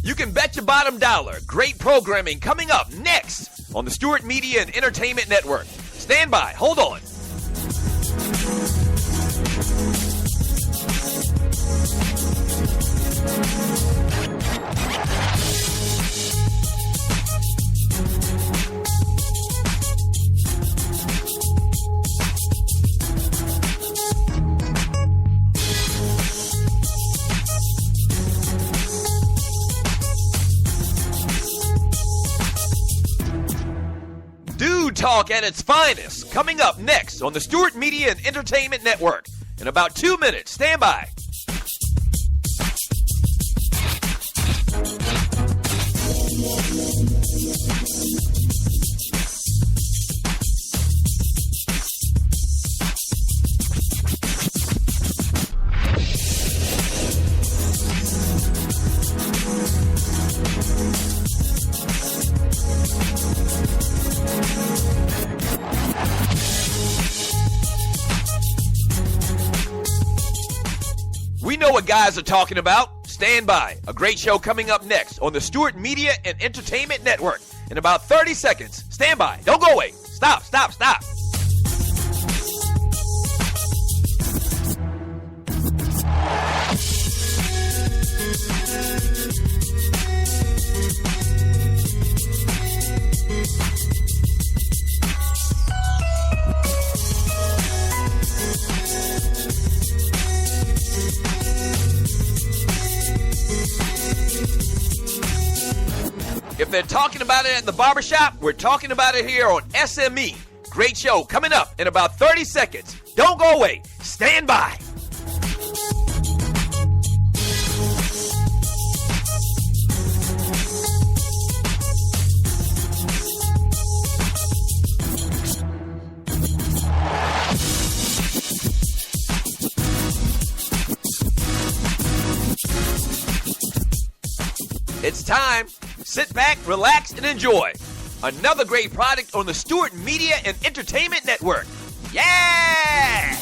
You can bet your bottom dollar. Great programming coming up next on the Stewart Media and Entertainment Network. Stand by. Hold on. Talk at its finest, coming up next on the Stewart Media and Entertainment Network. In about 2 minutes, stand by. We know what guys are talking about. Stand by. A great show coming up next on the Stewart Media and Entertainment Network. In about 30 seconds. Stand by. Don't go away. Stop. If they're talking about it at the barbershop, we're talking about it here on SME. Great show coming up in about 30 seconds. Don't go away. Stand by. It's time. Sit back, relax, and enjoy. Another great product on the Stewart Media and Entertainment Network. Yeah!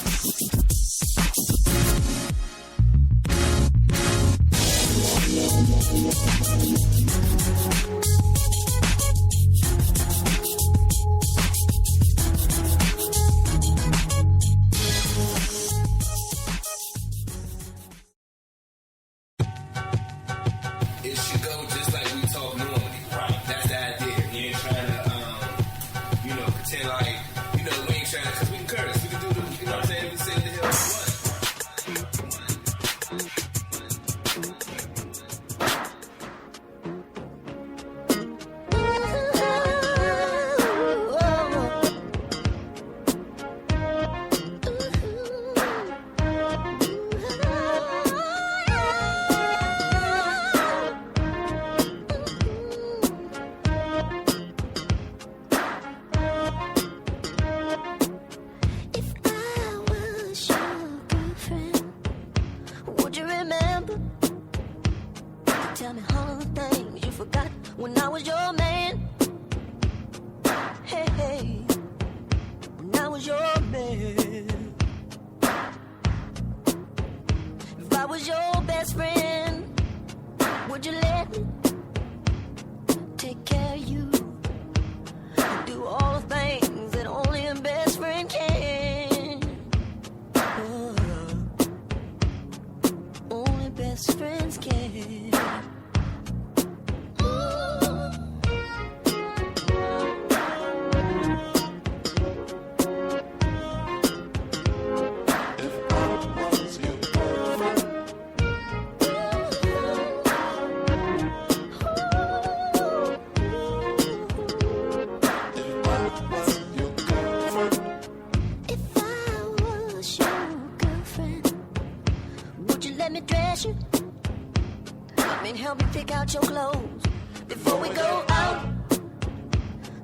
help me pick out your clothes before we go out.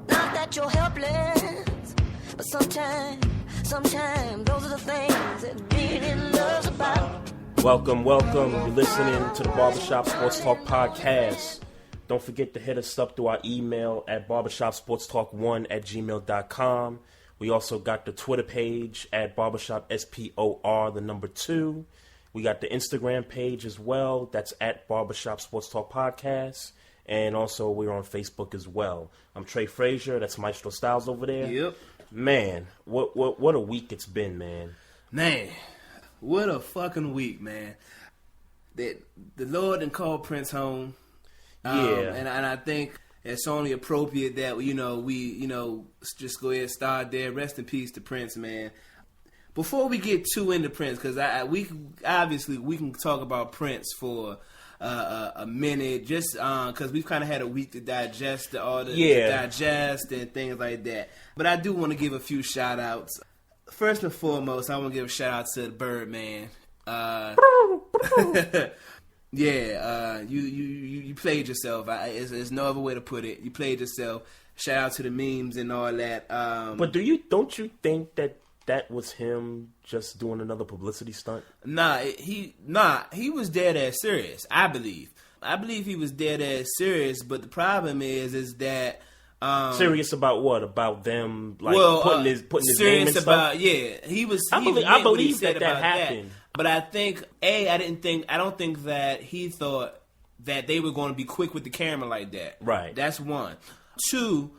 Not that you're helpless, but sometimes those are the things that being in love's about. Welcome. You're listening to the Barbershop Sports Talk Podcast. Don't forget to hit us up through our email at barbershopsportstalk1@gmail.com. We also got the Twitter page at barbershopspor2. We got the Instagram page as well. That's at Barbershop Sports Talk Podcast. And also we're on Facebook as well. I'm Trey Fraser. That's Maestro Styles over there. Yep. Man, what a week it's been, man. Man, what a fucking week, man. The Lord done called Prince home. Yeah. And I think it's only appropriate that we just go ahead and start there. Rest in peace to Prince, man. Before we get too into Prince, because we can talk about Prince for a minute, just because we've kind of had a week to digest digest and things like that. But I do want to give a few shout outs. First and foremost, I want to give a shout out to the Birdman. You played yourself. There's no other way to put it. You played yourself. Shout out to the memes and all that. But don't you think that was him just doing another publicity stunt? He was dead ass serious. I believe he was dead ass serious. But the problem is that serious about what? About them putting his name and stuff. He was. I believe that happened. But I think I don't think that he thought that they were going to be quick with the camera like that. Right. That's one. Two,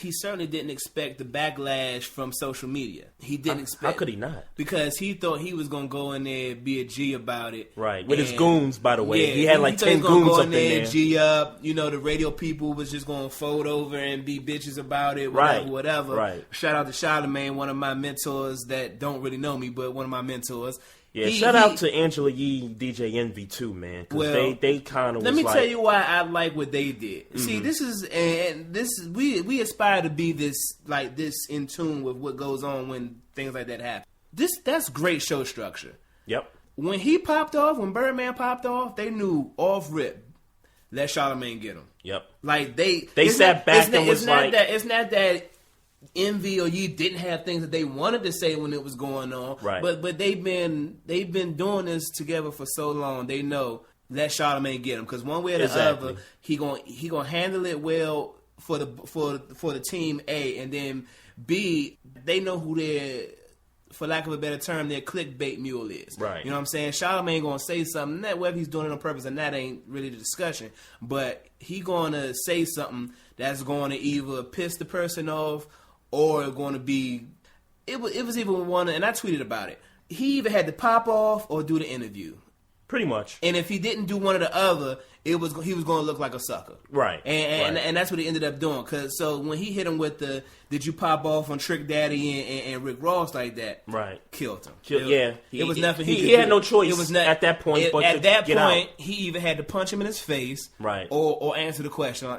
he certainly didn't expect the backlash from social media. He didn't expect. How could he not? Because he thought he was going to go in there and be a G about it. Right. With his goons, by the way. Yeah, he had like 10 goons up in there. G up. The radio people was just going to fold over and be bitches about it. Whatever. Right. Shout out to Charlamagne, one of my mentors that don't really know me, but one of my mentors. Yeah, shout out to Angela Yee, DJ Envy too, man. Because they kind of. Let me tell you why I like what they did. Mm-hmm. See, this is we aspire to be this in tune with what goes on when things like that happen. That's great show structure. Yep. When Birdman popped off, they knew off rip. Let Charlamagne get him. Yep. Like they sat back and was like, it's not that Envy or Yee didn't have things that they wanted to say when it was going on. Right. But they've been doing this together for so long. They know let Charlamagne get him, because one way or the other he gonna handle it well for the team A, and then B, they know who their, for lack of a better term, their clickbait mule is. Right. You know what I'm saying? Charlamagne gonna say something that whether he's doing it on purpose or not ain't really the discussion, but he gonna say something that's going to either piss the person off or going to be. It was even one, and I tweeted about it. He either had to pop off or do the interview. Pretty much. And if he didn't do one or the other, he was going to look like a sucker. Right. And that's what he ended up doing. So when he hit him with the "Did you pop off on Trick Daddy and Rick Ross like that?" Right. Killed him. It was nothing he could do. He had no choice. It was at that point. At that point, he either had to punch him in his face, right, or answer the question,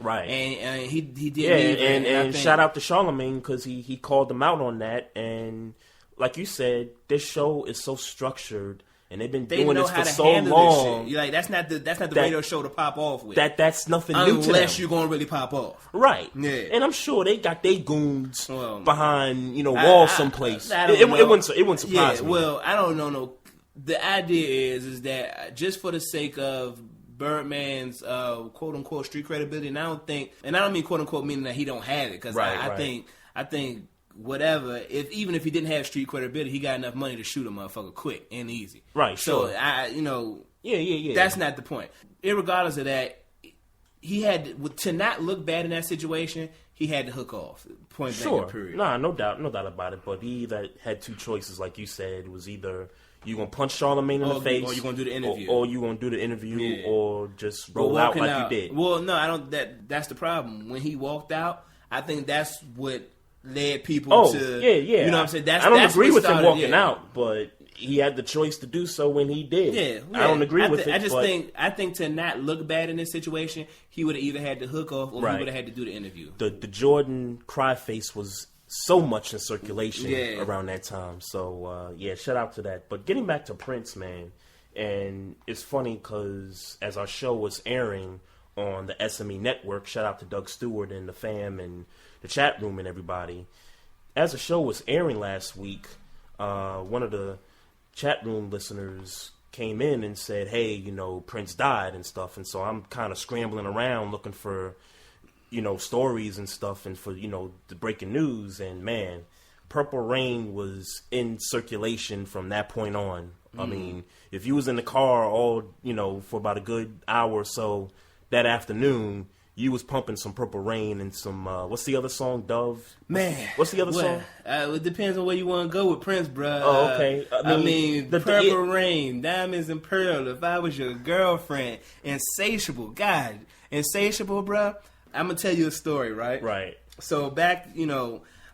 right. And he did. Yeah, and shout out to Charlamagne because he called them out on that. And like you said, this show is so structured. And they've been doing this for so long. You're like, that's not the radio show to pop off with. That's nothing new to them. Unless you're going to really pop off. Right. Yeah. And I'm sure they got their goons behind, walls someplace. It wouldn't surprise me. Well, I don't know. No. The idea is that just for the sake of Birdman's quote unquote street credibility, and I don't mean quote unquote meaning that he don't have it, because I think whatever, even if he didn't have street credibility, he got enough money to shoot a motherfucker quick and easy. Right, so sure. Yeah. That's not the point. Irregardless of that, he had to not look bad in that situation. He had to hook off. Point blank. Period. Nah, no doubt about it. But he either had two choices, like you said. It was either you gonna punch Charlamagne in the face, or you gonna do the interview, or you gonna do the interview, or just roll out like you did. Well, no, I don't. That's the problem. When he walked out, I think that's what led people to. Yeah. You know what I'm saying? I don't agree with him walking out, but he had the choice to do so when he did. Yeah. I don't agree with it. I think to not look bad in this situation, he would have either had to hook off or he would have had to do the interview. The Jordan cry face was so much in circulation around that time. So shout out to that. But getting back to Prince, man, and it's funny because as our show was airing on the SME network, shout out to Doug Stewart and the fam and the chat room and everybody. As the show was airing last week, one of the chat room listeners came in and said, hey, Prince died and stuff. And so I'm kind of scrambling around looking for, stories and stuff and for, the breaking news. And man, Purple Rain was in circulation from that point on. I mean, if you was in the car all, for about a good hour or so that afternoon, you was pumping some Purple Rain and some, what's the other song, Dove? Man. What's the other song? It depends on where you want to go with Prince, bro. Oh, okay. I mean Purple Rain, Diamonds and Pearl, If I Was Your Girlfriend, Insatiable. God, Insatiable, bro. I'm going to tell you a story, right? Right. So back,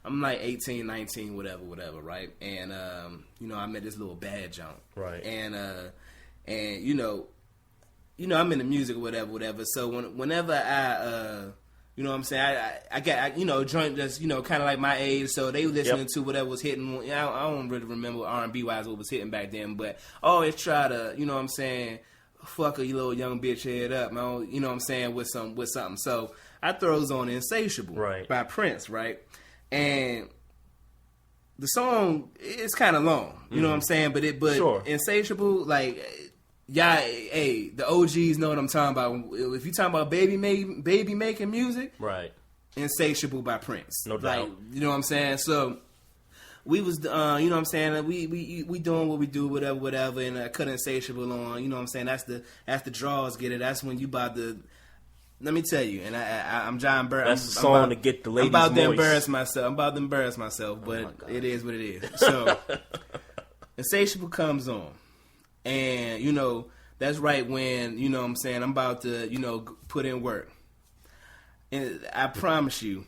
I'm like 18, 19, whatever, right? And, I met this little bad junk. Right. And I'm into music or whatever. So whenever I, what I'm saying, I got, joint just, kind of like my age. So they listening to whatever was hitting. I don't really remember R&B wise what was hitting back then, but I always try to, what I'm saying, fuck a little young bitch head up, man. What I'm saying, with something. So I throws on Insatiable by Prince, right? And the song is kind of long, you know what I'm saying, but sure. Insatiable, like, yeah, hey, the OGs know what I'm talking about. If you talking about baby making music, right? Insatiable by Prince, no doubt. Like, you know what I'm saying. So we was, you know what I'm saying. We doing what we do, whatever, and I cut Insatiable on. You know what I'm saying. That's the draws get it. That's when you about to. Let me tell you, and I'm John Burr. That's the song to get the ladies I'm about to moist. embarrass myself, but it is what it is. So Insatiable comes on. And, that's right when, what I'm saying, I'm about to, put in work. And I promise you,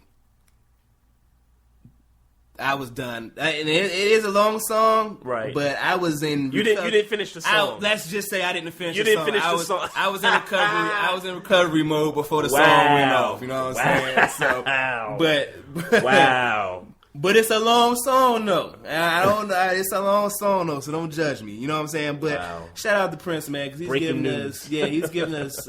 I was done. And it is a long song, right? But I was in. You didn't finish the song. Let's just say I didn't finish. You the didn't song. finish the song. I was in recovery. I was in recovery mode before the song went off. You know what I'm saying? So, but wow. But it's a long song though. I don't know. It's a long song though, so don't judge me. You know what I'm saying? But shout out to Prince, man, because he's giving us.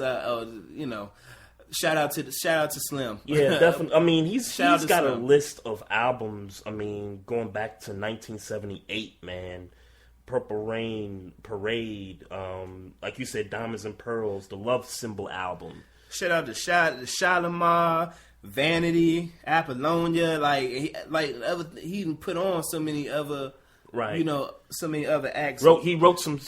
Shout out to Slim. Yeah, definitely. I mean, he's got Slim. a list of albums. I mean, going back to 1978, man. Purple Rain, Parade, like you said, Diamonds and Pearls, the Love Symbol album. Shout out to Shalimar, Vanity, Apollonia. He even put on so many other, so many other acts. He wrote some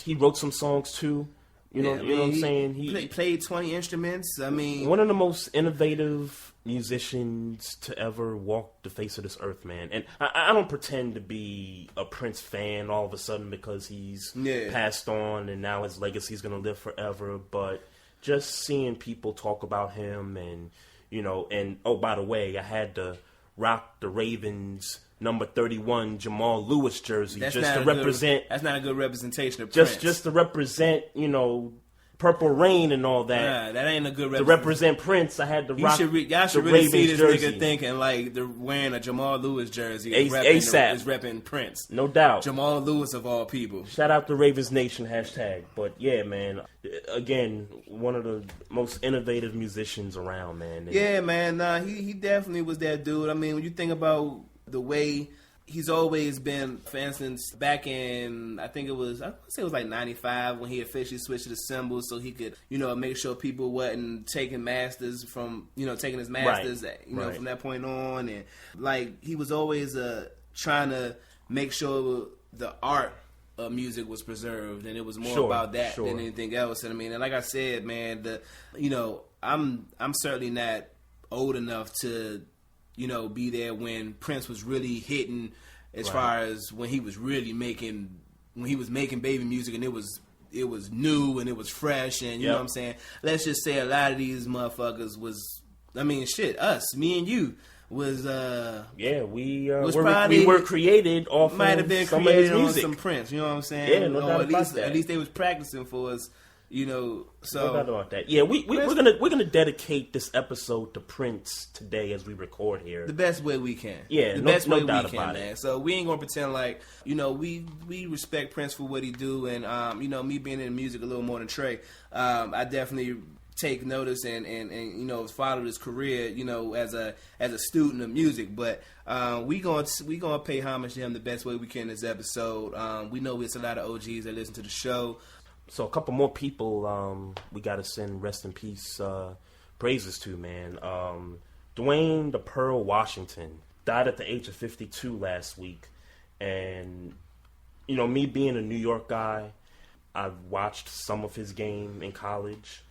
songs too. You know what I'm saying? He played 20 instruments. I mean, one of the most innovative musicians to ever walk the face of this earth, man. And I don't pretend to be a Prince fan all of a sudden because he's passed on and now his legacy is going to live forever. But just seeing people talk about him and, and oh, by the way, I had to rock the Ravens number 31 Jamal Lewis jersey that's not a good representation of Prince. Just to represent, Purple Rain and all that. Nah, that ain't a good representation. To represent Prince, I had to rock y'all should the really Ravens see this jersey. Nigga thinking like they're wearing a Jamal Lewis jersey ASAP. is repping Prince. No doubt. Jamal Lewis of all people. Shout out to Ravens Nation #. But yeah, man, again, one of the most innovative musicians around, man. Yeah, man. Nah, he definitely was that dude. I mean, when you think about the way he's always been, for instance, back in, I want to say it was like 95 when he officially switched to the cymbals so he could, make sure people wasn't taking masters from, taking his masters, from that point on. And like, he was always trying to make sure the art of music was preserved, and it was more about that than anything else. And I mean, and like I said, man, I'm certainly not old enough to, be there when Prince was really hitting as far as when he was really making baby music, and it was new and it was fresh, and you know what I'm saying? Let's just say a lot of these motherfuckers was, me and you was we were created off might have been some created of his music. on some Prince, you know what I'm saying? Yeah, no doubt about that. At least they was practicing for us. So no doubt about that. Yeah, we're gonna dedicate this episode to Prince today as we record here. The best way we can. Yeah, the best way we can, man. So we ain't gonna pretend like we respect Prince for what he do, and me being in music a little more than Trey, I definitely take notice and follow his career, as a student of music. But we gonna pay homage to him the best way we can in this episode. We know it's a lot of OGs that listen to the show. So a couple more people we got to send rest in peace praises to, man. Dwayne the Pearl Washington died at the age of 52 last week. And, you know, me being a New York guy, I've watched some of his game in college.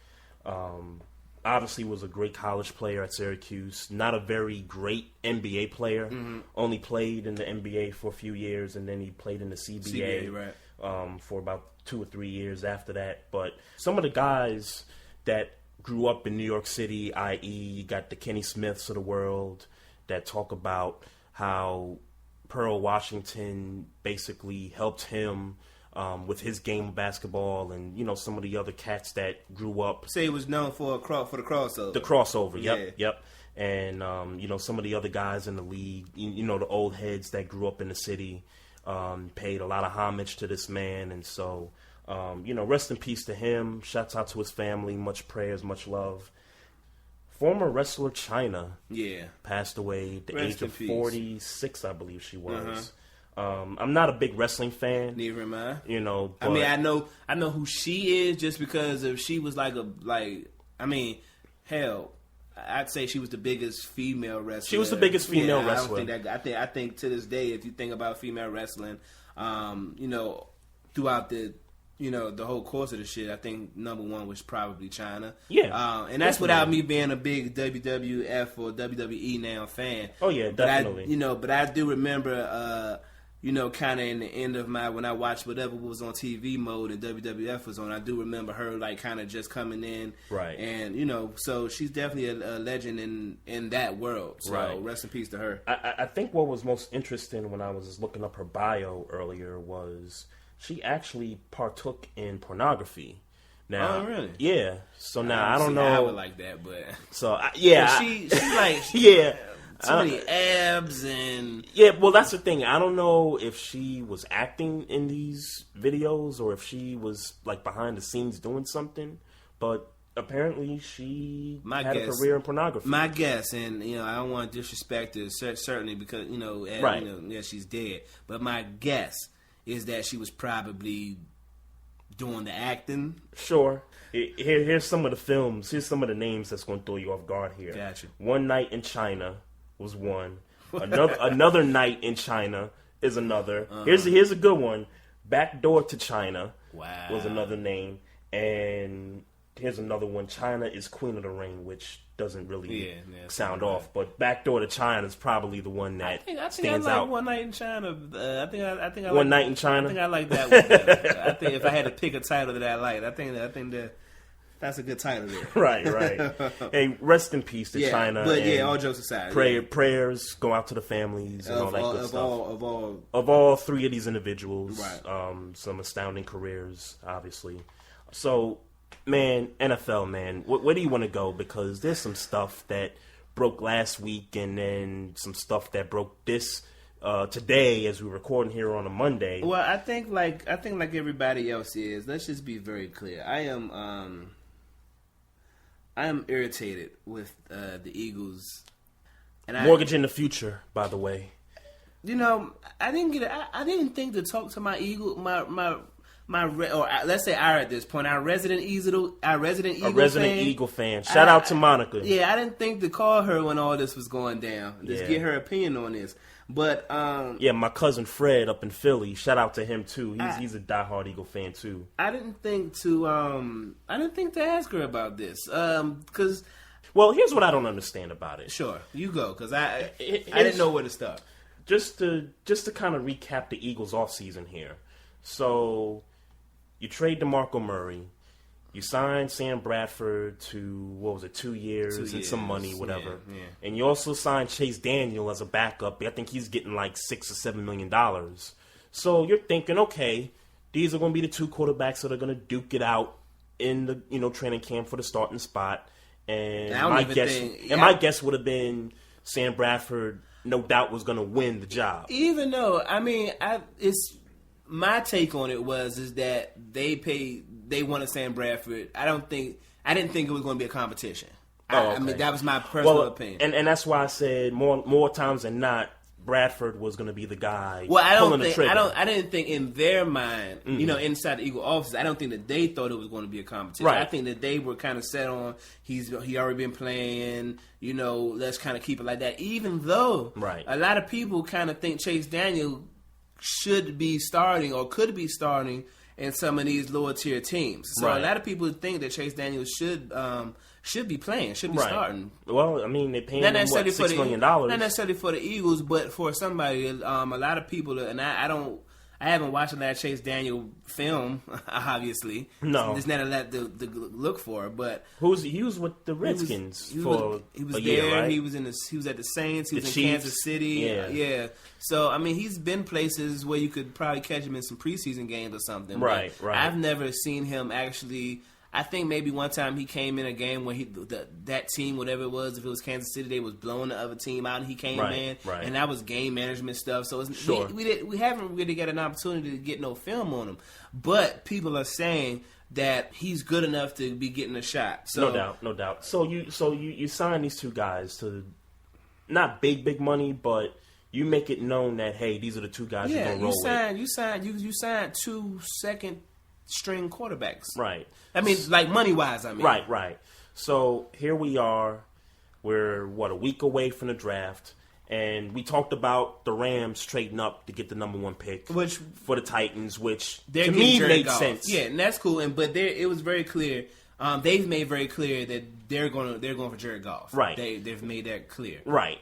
Obviously was a great college player at Syracuse. Not a very great NBA player. Mm-hmm. Only played in the NBA for a few years, and then he played in the CBA right. For about 2 or 3 years after that. But some of the guys that grew up in New York City, i.e. you got the Kenny Smiths of the world that talk about how Pearl Washington basically helped him with his game of basketball, and you know some of the other cats that grew up. Say he was known for the crossover. The crossover, yep. And you know some of the other guys in the league, you know the old heads that grew up in the city, paid a lot of homage to this man, and so you know rest in peace to him. Shouts out to his family, much prayers, much love. Former wrestler Chyna, passed away at the age of 46, I believe she was. I'm not a big wrestling fan. Neither am I. You know, I mean, I know who she is just because if she was hell, I'd say she was the biggest female wrestler. She was the biggest female wrestler. I think to this day, if you think about female wrestling, you know, throughout the whole course of the shit, I think number one was probably Chyna. Yeah. And that's without me being a big WWF or WWE now fan. Oh yeah, definitely. But I do remember, kind of in the end of when I watched whatever was on TV mode and WWF was on, I do remember her like kind of just coming in. Right. And, so she's definitely a legend in that world. So right. Rest in peace to her. I think what was most interesting when I was looking up her bio earlier was she actually partook in pornography. Now, oh really? Yeah. So now I don't know. I would like that, but so yeah, she like yeah. So many abs and well, that's the thing. I don't know if she was acting in these videos or if she was like behind the scenes doing something, but apparently she had a career in pornography. My guess, and I don't want to disrespect her certainly because right. She's dead, but my guess is that she was probably doing the acting. Sure. Here's some of the films. Here's some of the names that's going to throw you off guard here. Gotcha. One Night in China was one. Another Night in China is another. Here's a good one. Backdoor to China was another name. And here's another one. China is Queen of the Ring, which doesn't really sound off. But Backdoor to China is probably the one that stands out. One Night in China. I think One Night in China. I think I like that one. I think if I had to pick a title that I like, I think that's a good title there. Right. Hey, rest in peace to China. But all jokes aside, prayers go out to the families and all that good stuff. Of all three of these individuals, right. Some astounding careers, obviously. So, man, NFL, man, where do you want to go? Because there's some stuff that broke last week, and then some stuff that broke this today as we're recording here on a Monday. Well, I think like everybody else is. Let's just be very clear. I am irritated with the Eagles. And mortgage in the future, by the way. I didn't think to talk to my Eagle, let's say at this point, our resident Eagle fan. Shout out to Monica. Yeah, I didn't think to call her when all this was going down. Just get her opinion on this. But my cousin Fred up in Philly. Shout out to him too. He's a diehard Eagle fan too. I didn't think to ask her about this. Because well, here's what I don't understand about it. Sure, you go, because I didn't know where to start. Just to kind of recap the Eagles offseason here. So you trade DeMarco Murray. You signed Sam Bradford to, 2 years and some money, whatever. Yeah. And you also signed Chase Daniel as a backup. I think he's getting like $6 or $7 million. So you're thinking, okay, these are going to be the two quarterbacks that are going to duke it out in the training camp for the starting spot. And my guess would have been Sam Bradford, no doubt, was going to win the job. Even though, it's my take on it is that they wanted Sam Bradford. I didn't think it was going to be a competition. Okay. I mean, that was my personal opinion. And that's why I said more times than not, Bradford was going to be the guy pulling the trigger. I didn't think in their mind, inside the Eagle office, I don't think that they thought it was going to be a competition. Right. I think that they were kind of set on he already been playing. Let's kind of keep it like that. Even though a lot of people kind of think Chase Daniel should be starting or could be starting in some of these lower tier teams. So a lot of people think that Chase Daniel should be playing, should be starting. Well, I mean, they paying him, $6 million? Not necessarily for the Eagles, but for somebody. A lot of people, and I haven't watched a lot of Chase Daniel film, obviously. No. There's not a lot to look for, but... He was with the Redskins he was a there, year, right? He was at the Saints, he was in Chiefs. Kansas City. Yeah. So, I mean, he's been places where you could probably catch him in some preseason games or something. Right. I've never seen him actually... I think maybe one time he came in a game where that team, whatever it was, if it was Kansas City, they was blowing the other team out, and he came in, and that was game management stuff. So we haven't really got an opportunity to get no film on him. But people are saying that he's good enough to be getting a shot. So, no doubt. So you sign these two guys to not big money, but you make it known that hey, these are the two guys you're gonna roll with. You signed 2 second-string quarterbacks, right? I mean, like money-wise, Right. So here we are. We're, a week away from the draft. And we talked about the Rams trading up to get the number 1 pick for the Titans, which to me made sense. Yeah, and that's cool. But it was very clear. They've made very clear that they're going for Jared Goff. Right. They've made that clear. Right.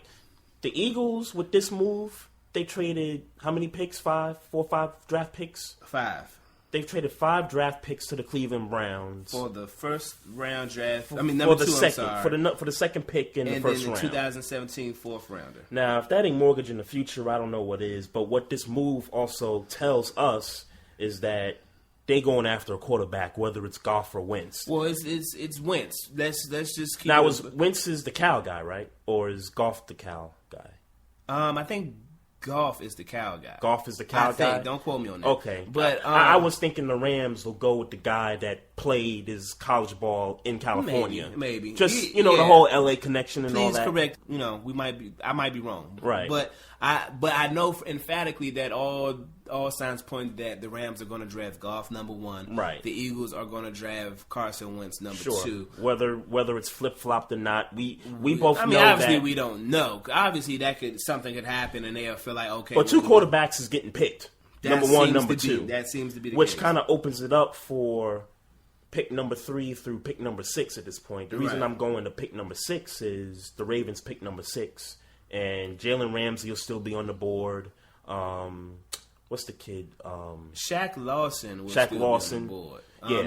The Eagles, with this move, they traded how many picks? 4 or 5 draft picks? 5. They've traded 5 draft picks to the Cleveland Browns for the first round draft. Number 2. I'm sorry. For the second pick in the first round. 2017 4th rounder. Now, if that ain't mortgage in the future, I don't know what is. But what this move also tells us is that they going after a quarterback, whether it's Goff or Wentz. Well, it's Wentz. Let's just keep. Now, Wentz is the Cal guy, right? Or is Goff the Cal guy? I think Goff is the Cal guy. Goff is the Cal guy? Don't quote me on that. Okay. But I was thinking the Rams will go with the guy that played his college ball in California. Maybe. Just, the whole L.A. connection and all that. Please correct. I might be wrong. Right. But I know emphatically that all signs point that the Rams are going to draft Goff number 1. Right. The Eagles are going to draft Carson Wentz number 2. Whether it's flip flopped or not, we both know that. Obviously we don't know. Obviously something could happen and they'll feel like okay. But 2 quarterbacks is getting picked. Number 1, number 2. That seems to be the which case. Kind of opens it up for pick number 3 through pick number 6 at this point. The reason I'm going to pick number 6 is the Ravens pick number 6, and Jalen Ramsey will still be on the board. What's the kid? Shaq Lawson was Shaq still Lawson. on the board. Yeah.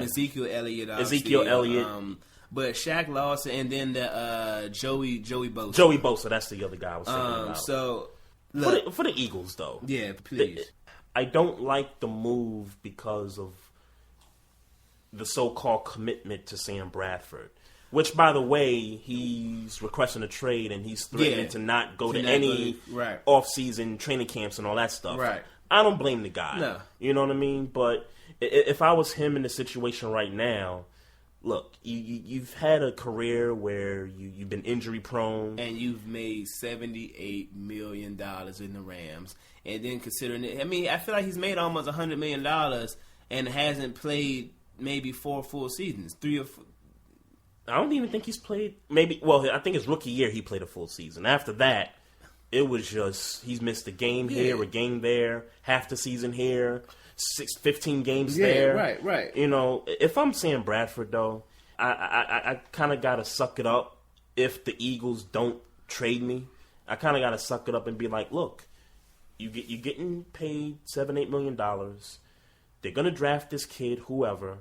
Ezekiel Elliott. But Shaq Lawson and then the Joey Bosa. Joey Bosa, that's the other guy I was thinking about. So look, for the Eagles, though. Yeah, please. I don't like the move because of the so-called commitment to Sam Bradford. Which, by the way, he's requesting a trade and he's threatening to not go to any off-season training camps and all that stuff. Right. I don't blame the guy. No. You know what I mean? But if I was him in the situation right now, look, you've had a career where you've been injury-prone. And you've made $78 million in the Rams. And then considering it, I feel like he's made almost $100 million and hasn't played maybe 4 full seasons. 3 or 4. I don't even think he's played. I think his rookie year he played a full season. After that, it was just he's missed a game here, a game there, half the season here, 15 games there. Right. If I'm Sam Bradford though, I kind of gotta suck it up. If the Eagles don't trade me, I kind of gotta suck it up and be like, look, you're getting paid $7-8 million. They're gonna draft this kid, whoever.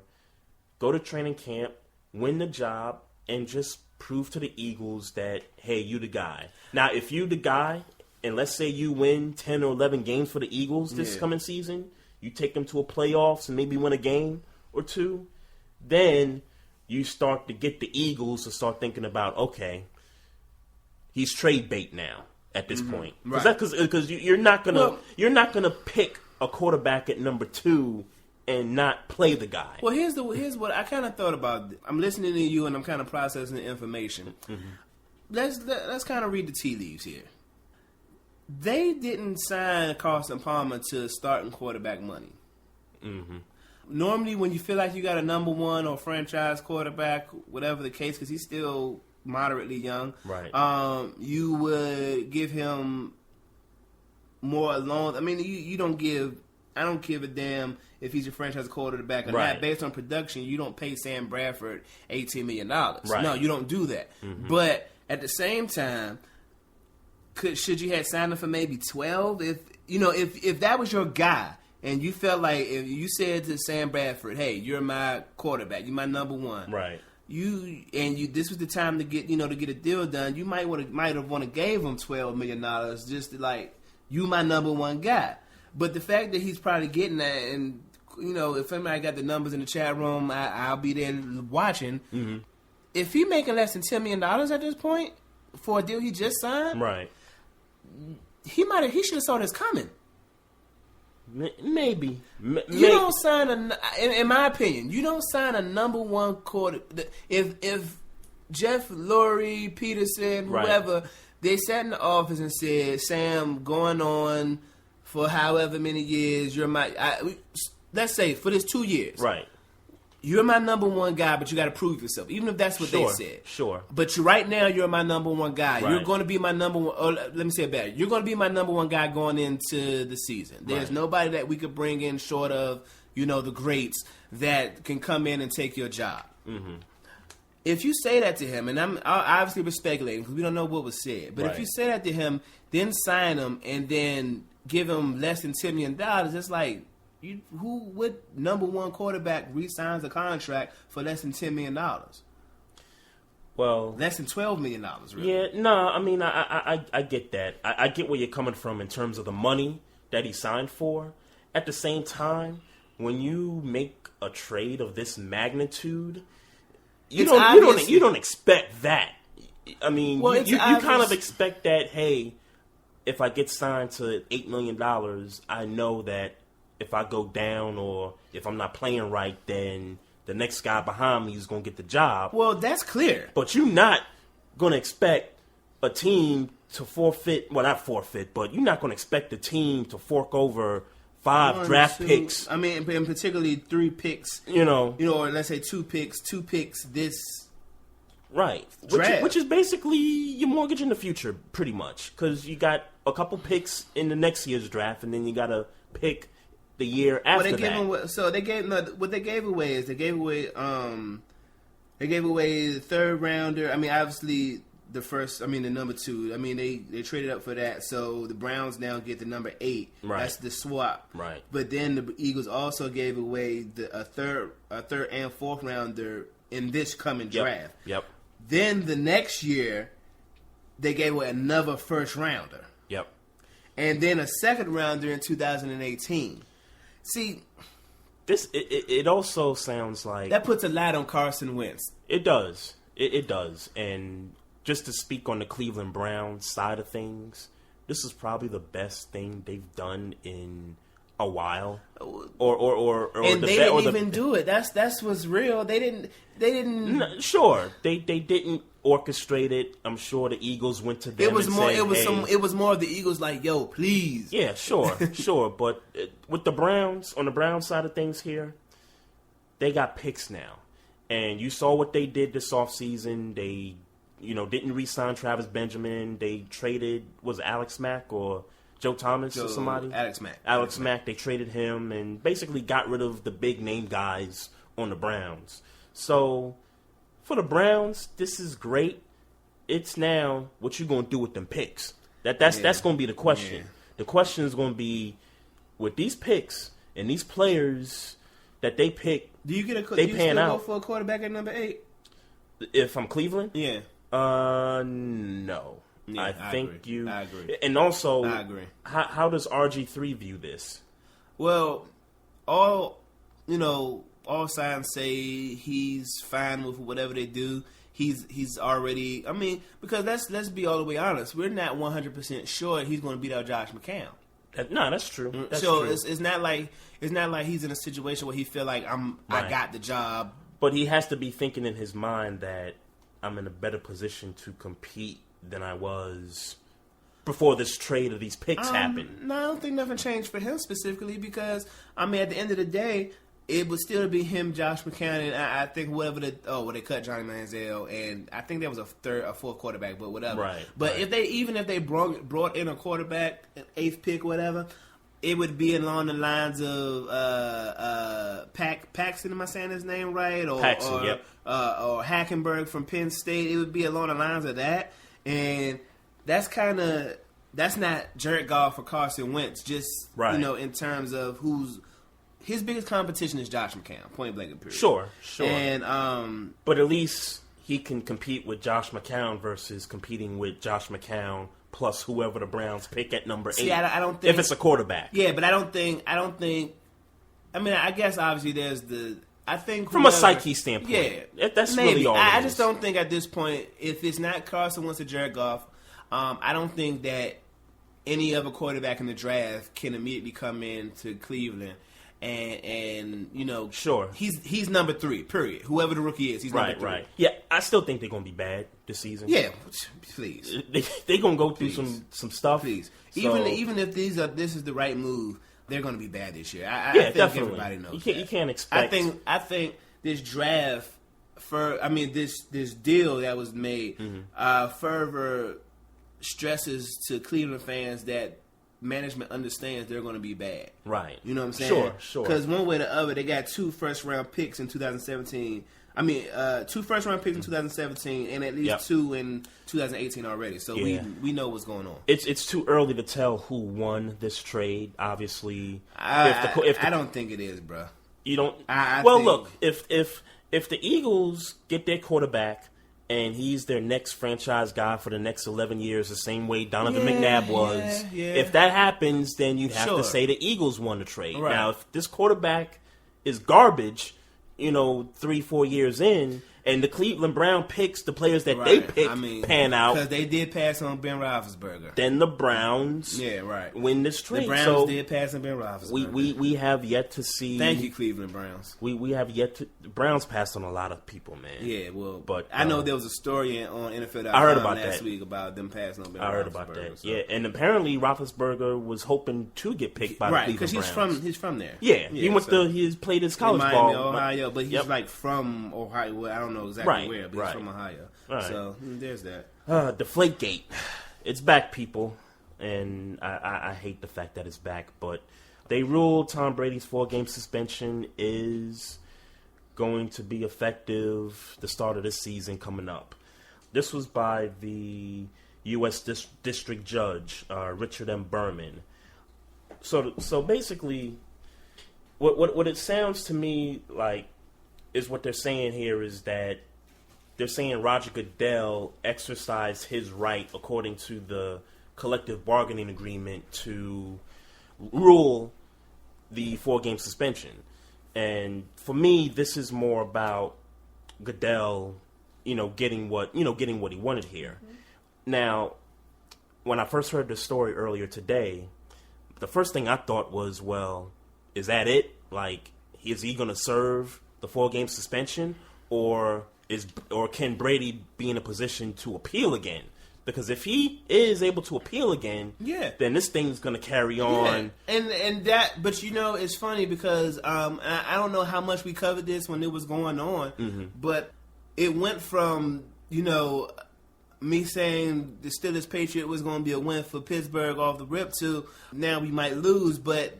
Go to training camp. Win the job, and just prove to the Eagles that, hey, you the guy. Now, if you the guy, and let's say you win 10 or 11 games for the Eagles this coming season, you take them to a playoffs and maybe win a game or 2, then you start to get the Eagles to start thinking about, okay, he's trade bait now at this point. Because you're not gonna pick a quarterback at number 2 and not play the guy. Well, here's what I kind of thought about. I'm listening to you and I'm kind of processing the information. Mm-hmm. Let's kind of read the tea leaves here. They didn't sign Carson Palmer to starting quarterback money. Mm-hmm. Normally, when you feel like you got a number one or franchise quarterback, whatever the case, because he's still moderately young, right? You would give him more loans. I mean, you don't give. I don't give a damn if he's your franchise quarterback or not. Based on production, you don't pay Sam Bradford $18 million. Right. No, you don't do that. Mm-hmm. But at the same time, should you have signed him for maybe 12? If that was your guy and you felt like if you said to Sam Bradford, "Hey, you're my quarterback, you're my number one," right? This was the time to get a deal done. You might have want to gave him $12 million just to, like, you my number one guy. But the fact that he's probably getting that, and if somebody got the numbers in the chat room, I'll be there watching. Mm-hmm. If he making less than $10 million at this point for a deal he just signed, right? He should have saw this coming. Maybe. You don't sign in my opinion, you don't sign a number one quarter. If Jeff Lurie, Peterson, whoever, they sat in the office and said, "Sam, going on for however many years, you're let's say for this 2 years, right? You're my number one guy, but you got to prove yourself, even if that's what they said. Sure. But right now, you're my number one guy. Right. You're going to be my number one. Or let me say it better. You're going to be my number one guy going into the season. There's nobody that we could bring in short of the greats that can come in and take your job." Mm-hmm. If you say that to him, and obviously we're speculating because we don't know what was said, but if you say that to him, then sign him and then give him less than $10 million, it's like, what number one quarterback re-signs a contract for less than $10 million? Well, less than $12 million, really. Yeah, no, I mean, I get that. I get where you're coming from in terms of the money that he signed for. At the same time, when you make a trade of this magnitude, you don't expect that. I mean, you kind of expect that. Hey, if I get signed to $8 million, I know that if I go down or if I'm not playing right, then the next guy behind me is going to get the job. Well, that's clear. But you're not going to expect a team to forfeit. Well, not forfeit, but you're not going to expect the team to fork over 5 draft picks. I mean, and particularly 3 picks. Or let's say 2 picks. 2 picks this. Right. Which is basically your mortgage in the future, pretty much. Because you got a couple picks in the next year's draft, and then you got to pick the year after that. What they gave away is they gave away the 3rd rounder. I mean, obviously the number 2. I mean, they traded up for that, so the Browns now get the number 8. Right. That's the swap. Right. But then the Eagles also gave away a third and 4th rounder in this coming draft. Yep. Then the next year, they gave away another 1st rounder. Yep. And then a 2nd rounder in 2018. See, it also sounds like that puts a lot on Carson Wentz. It does. It does. And just to speak on the Cleveland Browns side of things, this is probably the best thing they've done in a while. And they didn't even do it. That's what's real. They didn't. Sure, they didn't orchestrate it. I'm sure the Eagles went to them. It was more of the Eagles like, "Yo, please." Yeah, sure. But with the Browns, on the Browns side of things here, they got picks now, and you saw what they did this offseason. They, didn't re-sign Travis Benjamin. They traded Alex Mack or Joe Thomas or somebody. Alex Mack. They traded him and basically got rid of the big name guys on the Browns. So, for the Browns, this is great. It's now what you gonna do with them picks. That's gonna be the question. Yeah. The question is gonna be with these picks and these players that they pick. Do you get a? They do you pan still out. Go for a quarterback at number 8? If I'm Cleveland, yeah. No. Yeah, I think agree. I agree. And also, I agree. How does RG3 view this? Well, all signs say he's fine with whatever they do. He's already. I mean, because let's be all the way honest. We're not 100% sure he's going to beat out Josh McCown. No, that's true. That's true. It's not like he's in a situation where he feel like I got the job. But he has to be thinking in his mind that I'm in a better position to compete than I was before this trade of these picks happened. No, I don't think nothing changed for him specifically because, I mean, at the end of the day, it would still be him, Josh McCown, and I think whoever they cut Johnny Manziel, and I think there was a fourth quarterback, but whatever. Right. But if they brought in a quarterback, an 8th pick, whatever, it would be along the lines of Paxton. Am I saying his name right? Or Paxton, yep. Or Hackenberg from Penn State. It would be along the lines of that, and that's not Jared Goff or Carson Wentz. Just right. In terms of his biggest competition is Josh McCown, point blank and period. Sure. And but at least he can compete with Josh McCown versus competing with Josh McCown plus whoever the Browns pick at number 8. I don't think if it's a quarterback. Yeah, but I don't think. I mean, I guess obviously I think from a psyche standpoint, that's maybe. really all. I just don't think at this point, if it's not Carson Wentz or Jared Goff, I don't think that any other quarterback in the draft can immediately come into Cleveland and sure, he's number 3. Period. Whoever the rookie is, he's number 3. Right. Yeah, I still think they're gonna be bad this season. Yeah, please. They're gonna go through some stuff. Please, so, even if this is the right move, they're gonna be bad this year. I think definitely. Everybody knows. You can't expect. I think this draft this deal that was made further stresses to Cleveland fans that management understands they're going to be bad. Right. You know what I'm saying? Sure. Because one way or the other, they got 2 first-round picks in 2017. 2 first-round picks in 2017 and at least 2 in 2018 already. So we know what's going on. It's too early to tell who won this trade. Obviously, I don't think it is, bro. You don't. Think, look, if the Eagles get their quarterback and he's their next franchise guy for the next 11 years, the same way Donovan McNabb was. Yeah. If that happens, then you'd have to say the Eagles won the trade. Right. Now, if this quarterback is garbage, 3-4 years in, and the Cleveland Brown picks the players that they pick pan out. Because they did pass on Ben Roethlisberger. Then the Browns win this trade. The Browns did pass on Ben Roethlisberger. We have yet to see. Thank you, Cleveland Browns. We have yet to. The Browns passed on a lot of people, man. Yeah, well, but I know there was a story on NFL.com I heard about last that week about them passing on Ben Roethlisberger. I heard about that. So. Yeah, and apparently Roethlisberger was hoping to get picked by the Cleveland Browns. Because he's from there. Yeah, he's played his college Miami, ball. Ohio, but he's like from Ohio. Well, I don't know exactly where, but he's from Ohio. Right. So there's that. Deflategate. It's back, people. And I hate the fact that it's back. But they ruled Tom Brady's 4-game suspension is going to be effective the start of this season coming up. This was by the U.S. District Judge, Richard M. Berman. So basically, what it sounds to me like is what they're saying here is that they're saying Roger Goodell exercised his right according to the collective bargaining agreement to rule the 4-game suspension. And for me, this is more about Goodell, getting what he wanted here. Mm-hmm. Now, when I first heard the story earlier today, the first thing I thought was, well, is that it? Like, is he going to serve the 4-game suspension, or can Brady be in a position to appeal again? Because if he is able to appeal again, then this thing's going to carry on. And that, but it's funny because I don't know how much we covered this when it was going on, but it went from me saying the Steelers Patriot was going to be a win for Pittsburgh off the rip to now we might lose, but.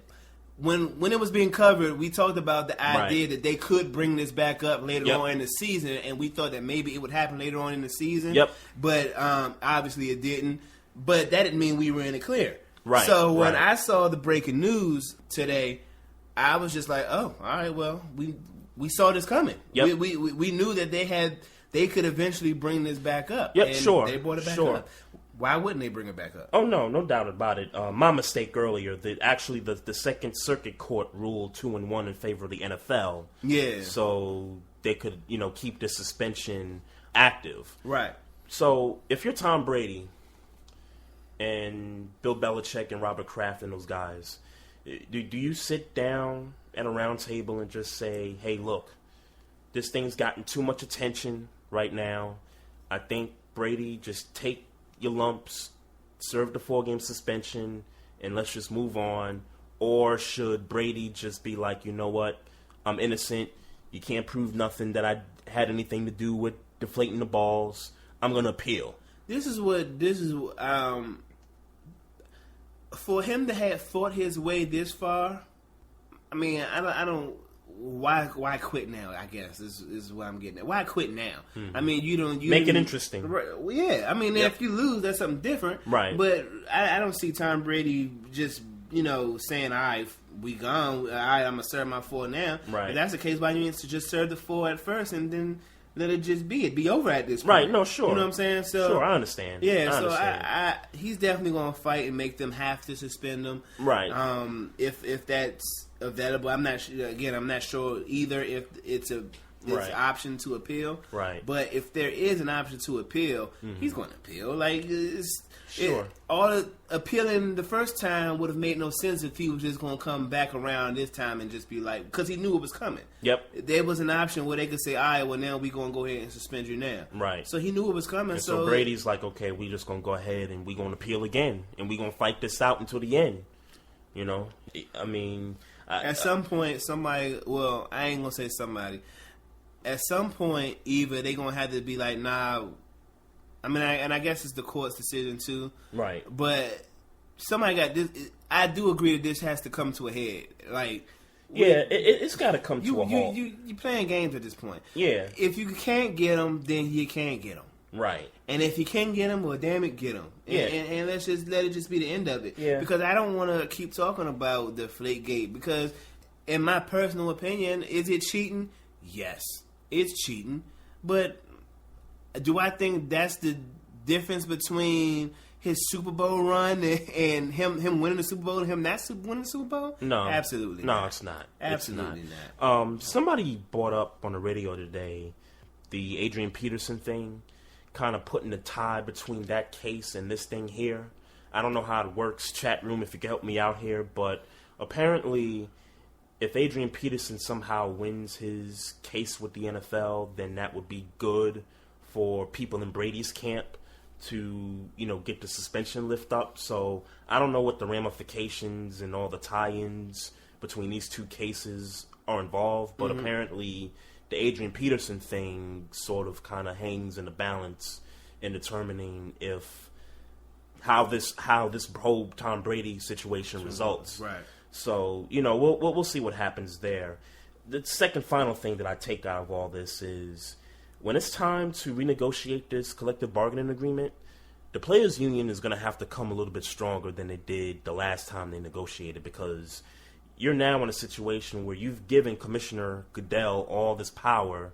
When it was being covered, we talked about the idea that they could bring this back up later on in the season, and we thought that maybe it would happen later on in the season. Yep. But obviously it didn't. But that didn't mean we were in the clear. Right. So when I saw the breaking news today, I was just like, oh, all right, well, we saw this coming. Yep. We knew that they could eventually bring this back up. Yep, and sure. They brought it back up. Why wouldn't they bring it back up? Oh, no doubt about it. My mistake earlier, the Second Circuit Court ruled 2-1 in favor of the NFL. Yeah. So they could, keep the suspension active. Right. So if you're Tom Brady and Bill Belichick and Robert Kraft and those guys, do you sit down at a round table and just say, hey, look, this thing's gotten too much attention right now. I think Brady, just take your lumps, serve the 4-game suspension and let's just move on? Or should Brady just be like, you know what, I'm innocent. You can't prove nothing that I had anything to do with deflating the balls. I'm going to appeal. For him to have thought his way this far, I mean, I don't. Why quit now? I guess is what I'm getting at. Why quit now? I mean, you make it interesting. Right, well, yeah, I mean, if you lose, that's something different. Right. But I don't see Tom Brady just saying, all right, we gone. All right, I'm gonna serve my 4 now. Right. If that's the case, why you need to just serve the 4 at first and then let it just be over at this point. Right, no, sure. You know what I'm saying? So, sure, I understand. Yeah, I so understand. he's definitely going to fight and make them have to suspend him. Right. If that's available, I'm not sure either if it's an option to appeal. Right. But if there is an option to appeal, he's going to appeal. Like, sure. All the appealing the first time would have made no sense if he was just going to come back around this time and just be like, because he knew it was coming. Yep. There was an option where they could say, all right, well, now we're going to go ahead and suspend you now. Right. So he knew it was coming. And so Brady's like, okay, we just going to go ahead and we're going to appeal again. And we're going to fight this out until the end. You know? I mean... At some point, somebody... Well, I ain't going to say somebody. At some point, either they going to have to be like, nah... I mean, I guess it's the court's decision too. Right. But somebody got this. I do agree that this has to come to a head. Like, it's got to come to a halt. You playing games at this point. Yeah. If you can't get them, then you can't get them. Right. And if you can get them, well, damn it, get them. Yeah. And let's just let it just be the end of it. Yeah. Because I don't want to keep talking about the Deflategate. Because in my personal opinion, is it cheating? Yes, it's cheating. But do I think that's the difference between his Super Bowl run and him winning the Super Bowl and him not winning the Super Bowl? No. Absolutely no, not. It's not. Absolutely it's not. Somebody brought up on the radio today the Adrian Peterson thing, kind of putting the tie between that case and this thing here. I don't know how it works, chat room, if you can help me out here, but apparently if Adrian Peterson somehow wins his case with the NFL, then that would be good for people in Brady's camp to, get the suspension lift up. So I don't know what the ramifications and all the tie-ins between these two cases are involved, but apparently the Adrian Peterson thing sort of kind of hangs in the balance in determining how this whole Tom Brady situation results. Right. So, we'll see what happens there. The second final thing that I take out of all this is when it's time to renegotiate this collective bargaining agreement, the players' union is going to have to come a little bit stronger than they did the last time they negotiated, because you're now in a situation where you've given Commissioner Goodell all this power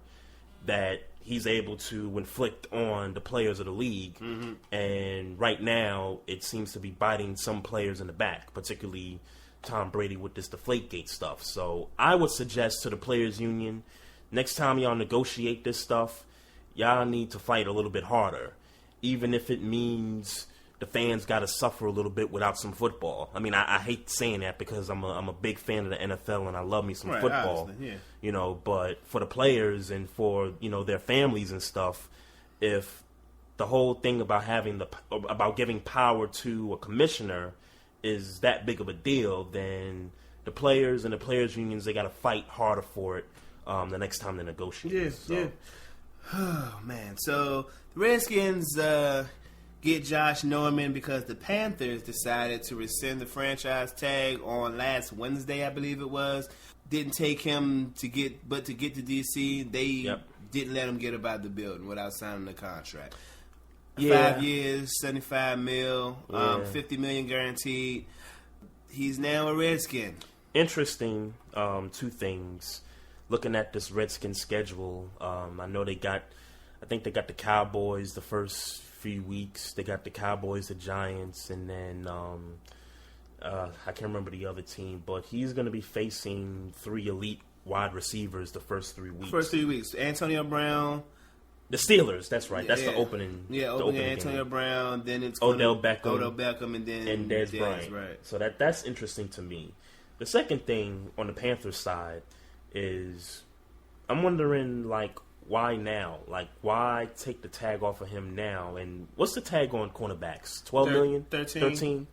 that he's able to inflict on the players of the league. And right now, it seems to be biting some players in the back, particularly Tom Brady with this Deflategate stuff. So I would suggest to the players' union, next time y'all negotiate this stuff, y'all need to fight a little bit harder, even if it means the fans got to suffer a little bit without some football. I mean, I hate saying that because I'm a big fan of the NFL and I love me some football. Yeah. But for the players and for their families and stuff, if the whole thing about giving power to a commissioner is that big of a deal, then the players and the players unions, they got to fight harder for it the next time they negotiate. Yeah. Oh man, so the Redskins get Josh Norman because the Panthers decided to rescind the franchise tag on last Wednesday, I believe it was. Didn't take him to get to DC. They didn't let him get about the building without signing the contract. 5 years, $75 million, $50 million guaranteed. He's now a Redskin. Interesting. Two things. Looking at this Redskin schedule, I know I think they got the Cowboys the first few weeks. They got the Cowboys, the Giants, and then I can't remember the other team. But he's going to be facing 3 elite wide receivers the first 3 weeks. Antonio Brown. The Steelers, that's right. That's the opening. Yeah, opening Antonio Brown. Then it's Odell Beckham, and then Dez Bryant. Right. So that's interesting to me. The second thing on the Panthers side is I'm wondering, why now? Like, why take the tag off of him now? And what's the tag on cornerbacks? 12 million? 13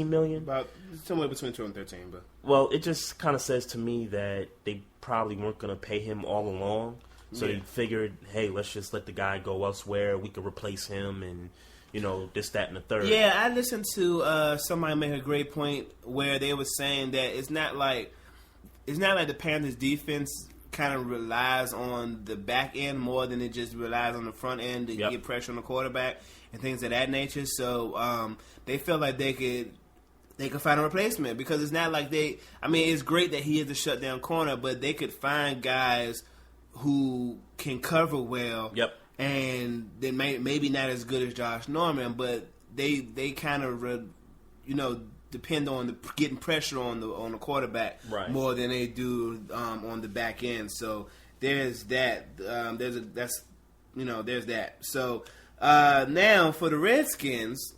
million? About somewhere between 12 and 13. But well, it just kind of says to me that they probably weren't going to pay him all along. So they figured, hey, let's just let the guy go elsewhere. We could replace him and, this, that, and the third. Yeah, I listened to somebody make a great point where they were saying that it's not like the Panthers defense kind of relies on the back end more than it just relies on the front end to get pressure on the quarterback and things of that nature. So they felt like they could find a replacement because it's not like it's great that he is a shutdown corner, but they could find guys who can cover well. Yep. And they maybe not as good as Josh Norman, but they kind of depend on getting pressure on the quarterback more than they do on the back end. So there's that. There's that. So now for the Redskins,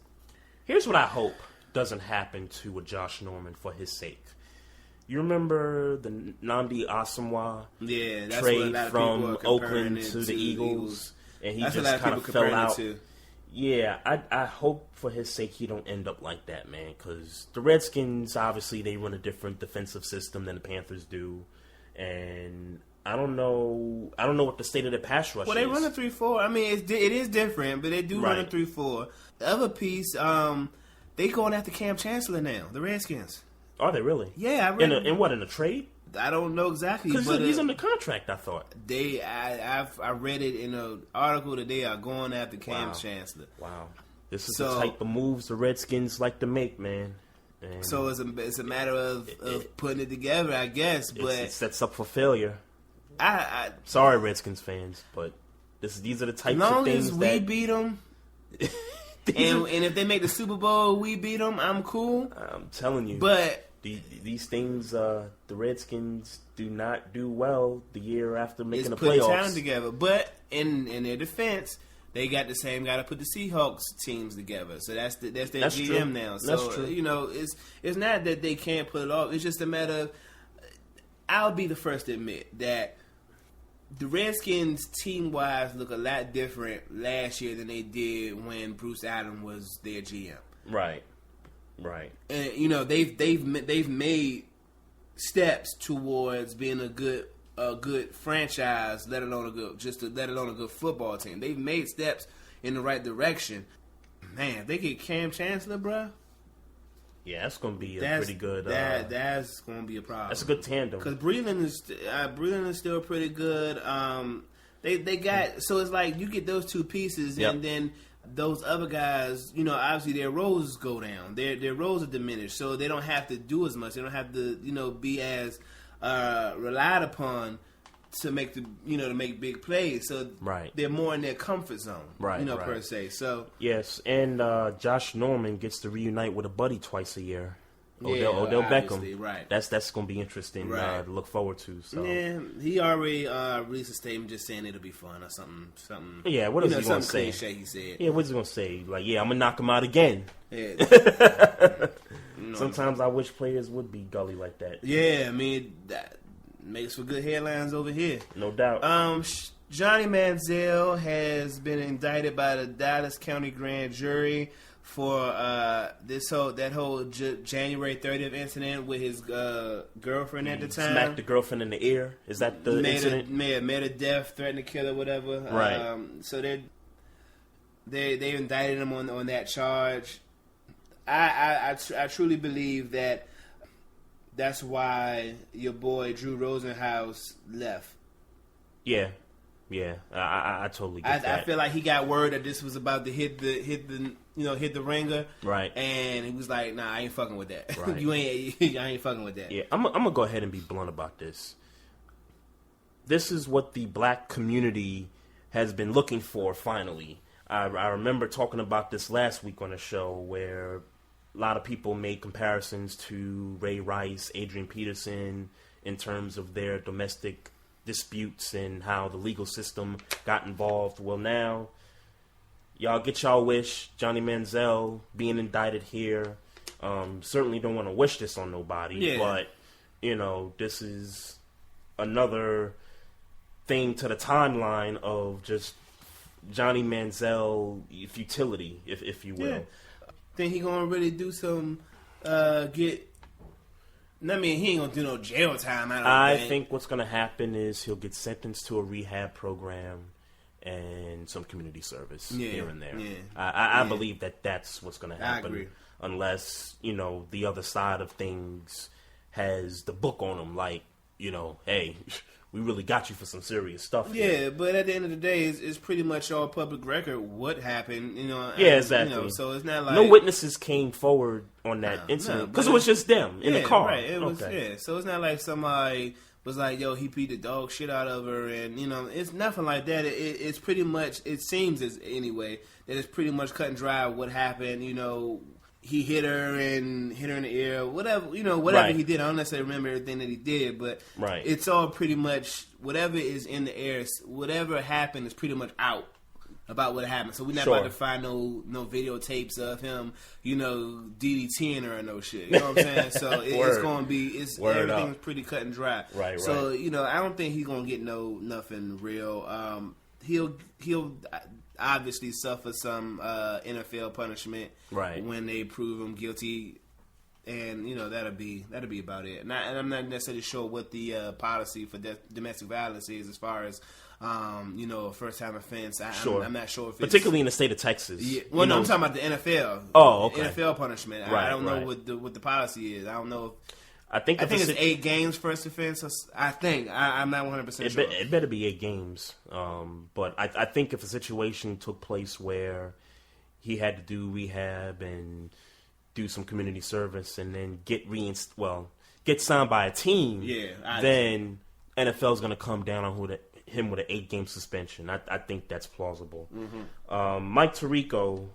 here's what I hope doesn't happen to a Josh Norman for his sake. You remember the Nnamdi Asomugha trade from Oakland to the Eagles, and he just kind of fell out. Yeah, I hope for his sake he don't end up like that, man. Because the Redskins, obviously, they run a different defensive system than the Panthers do, and I don't know what the state of the pass rush is. Well, they run a 3-4. I mean, it is different, but they do run a 3-4. The other piece, they going after Cam Chancellor now. The Redskins. Are they really? Yeah, I read in a trade? I don't know exactly, because he's under contract. I thought I read it in an article that they are going after Cam Chancellor. Wow, this is the type of moves the Redskins like to make, man. And so it's a matter of putting it together, I guess. But it sets up for failure. Sorry, Redskins fans, but these are the types of things as long as we beat them. and if they make the Super Bowl, we beat them. I'm cool. I'm telling you, but. These things, the Redskins do not do well the year after making the playoffs. It's putting talent together, but in their defense, they got the same guy to put the Seahawks teams together. So that's their GM true. now. So that's true. It's not that they can't pull it off. It's just a matter of. I'll be the first to admit that the Redskins team wise look a lot different last year than they did when Bruce Allen was their GM. Right. And they've made steps towards being a good franchise, let alone a good football team. They've made steps in the right direction. Man, if they get Cam Chancellor, bro. Yeah, that's gonna be pretty good. That's gonna be a problem. That's a good tandem because Breland is still pretty good. They got so it's like you get those two pieces and then. Those other guys, obviously their roles go down. Their roles are diminished, so they don't have to do as much. They don't have to, be as relied upon to make to make big plays. So they're more in their comfort zone, per se. So yes, and Josh Norman gets to reunite with a buddy twice a year. Odell Beckham. Right. That's going to be interesting to look forward to. So. Yeah, he already released a statement just saying it'll be fun or something. Yeah, what is he going to say? Cliche he said. Yeah, what's he going to say? Like, I'm going to knock him out again. Yeah. Sometimes I wish players would be gully like that. Yeah, I mean, that makes for good headlines over here. No doubt. Johnny Manziel has been indicted by the Dallas County Grand Jury for that whole January 30th incident with his girlfriend at the time. Smacked the girlfriend in the ear. Is that the incident? Made her deaf, threatened to kill her, whatever. Right. So they indicted him on that charge. I truly believe that's why your boy Drew Rosenhaus left. Yeah. I totally get that. I feel like he got word that this was about to hit the ringer, right? And he was like, "Nah, I ain't fucking with that. Right. I ain't fucking with that." Yeah, I'm gonna go ahead and be blunt about this. This is what the black community has been looking for. Finally, I remember talking about this last week on a show where a lot of people made comparisons to Ray Rice, Adrian Peterson, in terms of their domestic disputes and how the legal system got involved. Well, now y'all get y'all wish. Johnny Manziel being indicted here. Certainly don't want to wish this on nobody, but this is another thing to the timeline of just Johnny Manziel futility, if you will. Yeah. Think he gonna really do some he ain't gonna do no jail time. I think what's gonna happen is he'll get sentenced to a rehab program and some community service here and there. Yeah. I believe that's what's gonna happen. I agree. Unless, the other side of things has the book on him, like, hey, we really got you for some serious stuff. Yeah, here. But at the end of the day, it's pretty much all public record what happened. Yeah, exactly. So it's not like no witnesses came forward on that incident because it was just them in the car. Right. It was So it's not like somebody was like, "Yo, he beat the dog shit out of her," and it's nothing like that. It's pretty much. It seems as anyway that it's pretty much cut and dry what happened. He hit her in the ear, whatever, whatever he did. I don't necessarily remember everything that he did, but it's all pretty much, whatever is in the air, whatever happened is pretty much out about what happened. So we're not about to find no videotapes of him, DDTing her or no shit. You know what I'm saying? So it's going to be, everything's pretty cut and dry. Right. So, I don't think he's going to get nothing real. He'll obviously suffer some NFL punishment when they prove him guilty, and that'll be about it. And I'm not necessarily sure what the policy for domestic violence is as far as a first time offense. I'm not sure if it's, particularly in the state of Texas. Yeah, well, no, I'm talking about the NFL. Oh, okay. NFL punishment. I don't know what the policy is. I don't know. I think it's 8 games first offense. I'm not 100% sure. It better be 8 games. But I think if a situation took place where he had to do rehab and do some community service and then get signed by a team, then NFL's going to come down on him with an 8-game suspension. I think that's plausible. Mm-hmm. Mike Tirico,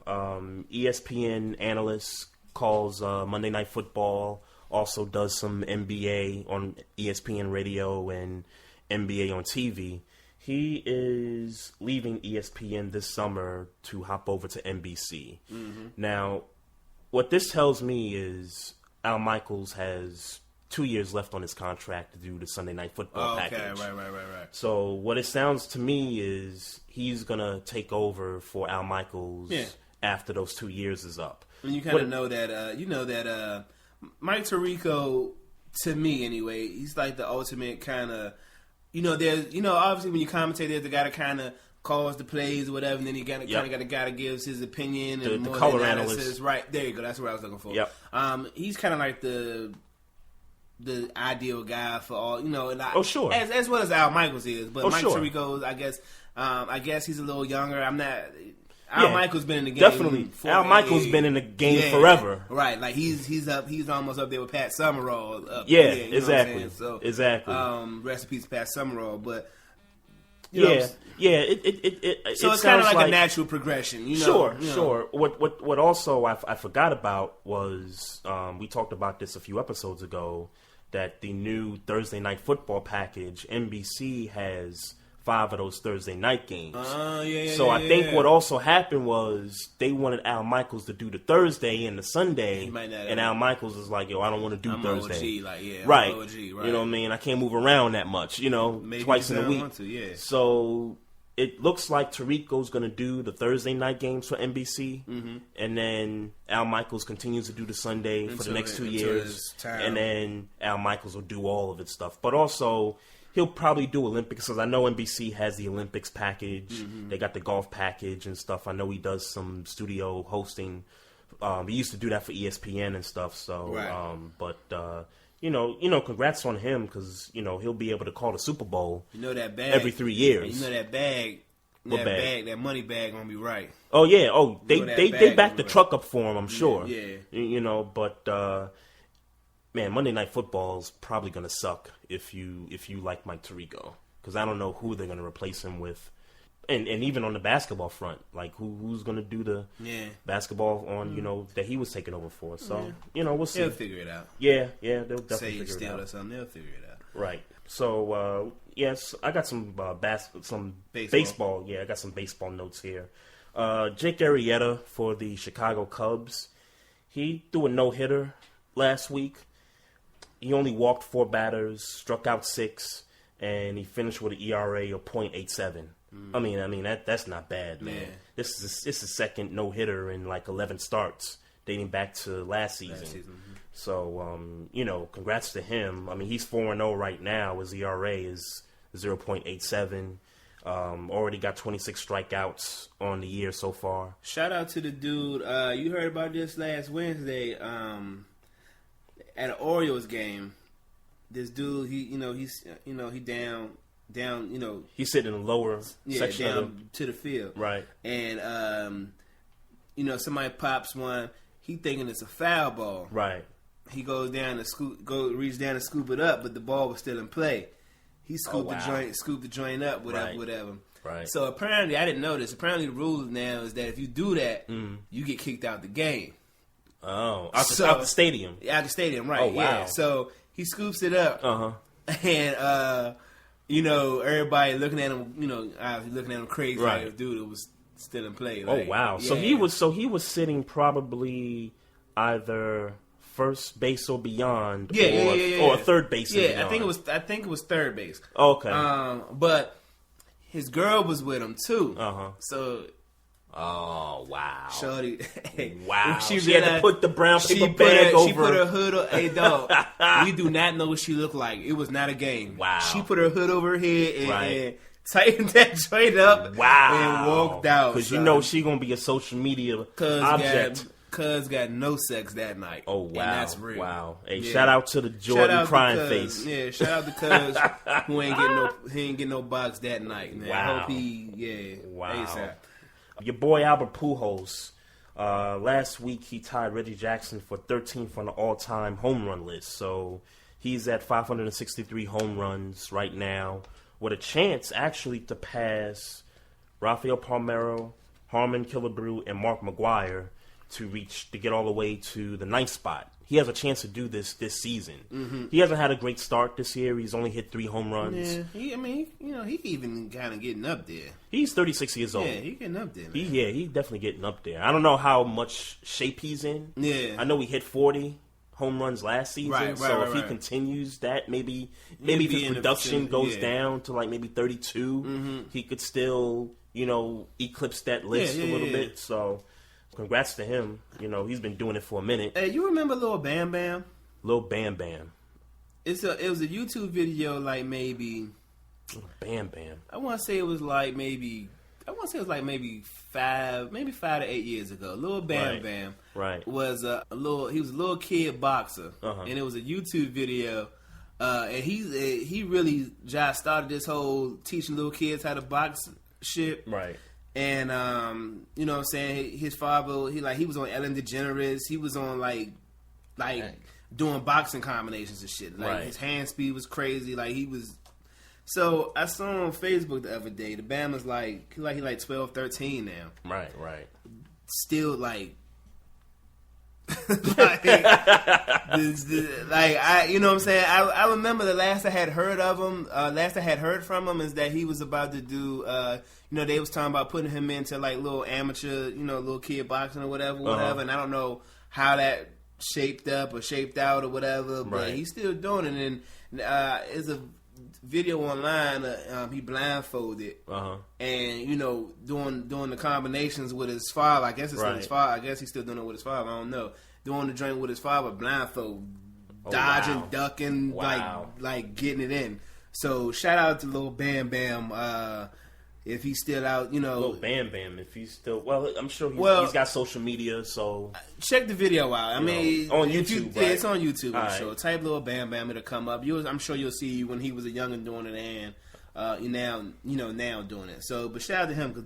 ESPN analyst, calls Monday Night Football. Also does some NBA on ESPN Radio and NBA on TV. He is leaving ESPN this summer to hop over to NBC. Mm-hmm. Now, what this tells me is Al Michaels has 2 years left on his contract to do the Sunday Night Football package. Okay, right. So what it sounds to me is he's going to take over for Al Michaels after those 2 years is up. And you kind of know that, Mike Tirico, to me anyway, he's like the ultimate kind of, there's, obviously when you commentate, there's the guy that kind of calls the plays or whatever, and then you kind of got the guy that gives his opinion and the more color analysis. analyst. Right, there you go. That's what I was looking for. Yep. He's kind of like the ideal guy for all, and sure. As well as Al Michaels is, but Mike sure. Tirico, I guess he's a little younger. I'm not. Al Michaels been in the game. Definitely. Al Michaels been in the game forever. Right. Like he's almost up there with Pat Summerall. Exactly. So, exactly. Rest in peace, Pat Summerall. But it so it's kind of like a natural progression. Sure. What also I forgot about was we talked about this a few episodes ago, that the new Thursday Night Football package, NBC has 5 of those Thursday night games. I think what also happened was they wanted Al Michaels to do the Thursday and the Sunday, and Al Michaels is like, "Yo, I don't want to do Thursday." Right. OG, right. You know what I mean? I can't move around that much. Maybe twice in a week. So it looks like Tirico's going to do the Thursday night games for NBC, and then Al Michaels continues to do the Sunday for the next 2 years, and then Al Michaels will do all of its stuff. But also, he'll probably do Olympics, because I know NBC has the Olympics package. Mm-hmm. They got the golf package and stuff. I know he does some studio hosting. He used to do that for ESPN and stuff. So, congrats on him, because he'll be able to call the Super Bowl. That bag every 3 years. That bag. That money bag gonna be right. Oh yeah. Oh, they backed the truck up for him, I'm sure. Yeah. But. Man, Monday Night Football is probably going to suck if you like Mike Tirico, because I don't know who they're going to replace him with, and even on the basketball front, like who's going to do the basketball on that he was taking over for. So we'll see. They'll figure it out. Yeah, they'll definitely figure it out. Or something, they'll figure it out. Right. So yes, I got some baseball. Yeah, I got some baseball notes here. Jake Arrieta for the Chicago Cubs. He threw a no-hitter last week. He only walked 4 batters, struck out 6. and he finished with an ERA of .87. I mean that's not bad, man. Yeah. This is his second no hitter in like 11 starts, dating back to last season. So congrats to him. I mean, he's 4-0 right now. His ERA is 0.87. Already got 26 strikeouts on the year so far. Shout out to the dude. You heard about this last Wednesday at an Orioles game. This dude, he's down. He's sitting in the lower section down to the field, right? And somebody pops one. He thinking it's a foul ball, right? He goes down to reach down to scoop it up, but the ball was still in play. He scooped the joint up, whatever. Right. So apparently, I didn't know this. Apparently, the rule now is that if you do that, you get kicked out the game. Oh, out the stadium. Out the stadium, right? Oh, wow. Yeah. So he scoops it up, and everybody looking at him, obviously looking at him crazy, right? Like, dude, it was still in play. Like, oh wow! Yeah. So he was sitting probably either first base or beyond, or third base. Yeah, I think it was third base. Okay. But his girl was with him too. So. Oh wow! Shorty, wow! She had to put the brown paper bag over. She put her hood. Hey dog, we do not know what she looked like. It was not a game. Wow! She put her hood over her head and tightened that joint up. Wow! And walked out because she gonna be a social media object. Cuz got no sex that night. Oh wow! And that's real. Wow! Hey, shout out to the Jordan crying face. Yeah, shout out to Cuz who ain't getting no box that night. Man. Wow! I hope he Wow! ASAP. Your boy Albert Pujols, last week he tied Reggie Jackson for 13th on the all-time home run list. So he's at 563 home runs right now, with a chance actually to pass Rafael Palmeiro, Harmon Killebrew, and Mark McGwire to get all the way to the 9th spot. He has a chance to do this season. Mm-hmm. He hasn't had a great start this year. He's only hit 3 home runs. Yeah, he even kind of getting up there. He's 36 years old. Yeah, he's getting up there, man. He's definitely getting up there. I don't know how much shape he's in. Yeah. I know he hit 40 home runs last season. Right, if he continues that, maybe if his production goes down to like maybe 32, he could still, eclipse that list a little bit. So congrats to him. He's been doing it for a minute. Hey, you remember Lil Bam Bam? Lil Bam Bam. It was a YouTube video like maybe... Bam Bam. I want to say it was like maybe 5 to 8 years ago. Lil Bam Bam was a little kid boxer, and it was a YouTube video. And he really just started this whole teaching little kids how to box shit. Right. And you know what I'm saying, his father, he was on Ellen DeGeneres. He was on like doing boxing combinations and shit. Like his hand speed was crazy. Like he was. So I saw on Facebook the other day, the Bama's he 12, 13 now. Right. Still you know what I'm saying? I remember the last I had heard of him, from him is that he was about to do, they was talking about putting him into like little amateur, little kid boxing or whatever. And I don't know how that shaped up or shaped out or whatever, but he's still doing it. And there's a video online, he blindfolded and doing the combinations with his father. I guess it's with his father. I guess he's still doing it with his father. I don't know. Doing the joint with his father, blindfold, dodging, ducking, like getting it in. So shout out to Lil Bam Bam. If he's still out, Lil Bam Bam, if he's still... Well, I'm sure he's got social media, so... Check the video out. I mean... On YouTube, Yeah, it's on YouTube, I'm sure. Right. Type Lil Bam Bam, it'll come up. I'm sure you'll see when he was a youngin' doing it and now doing it. So, but shout out to him, because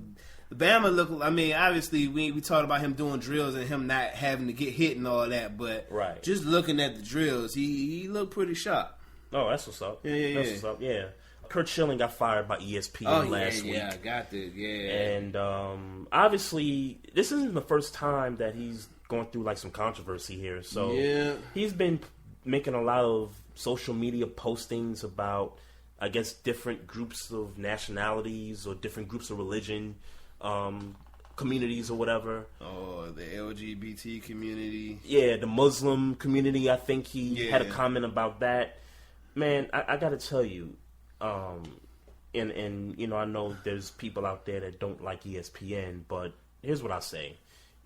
the Bama look... I mean, obviously, we talked about him doing drills and him not having to get hit and all that, but just looking at the drills, he looked pretty sharp. Oh, that's what's up. Yeah. That's what's up, yeah. Kurt Schilling got fired by ESPN last week. Yeah, got it. Yeah. And obviously, this isn't the first time that he's going through like some controversy here. So he's been making a lot of social media postings about, I guess, different groups of nationalities or different groups of religion, communities or whatever. Oh, the LGBT community. Yeah, the Muslim community. I think he had a comment about that. Man, I got to tell you, And you know, I know there's people out there that don't like ESPN, but here's what I say.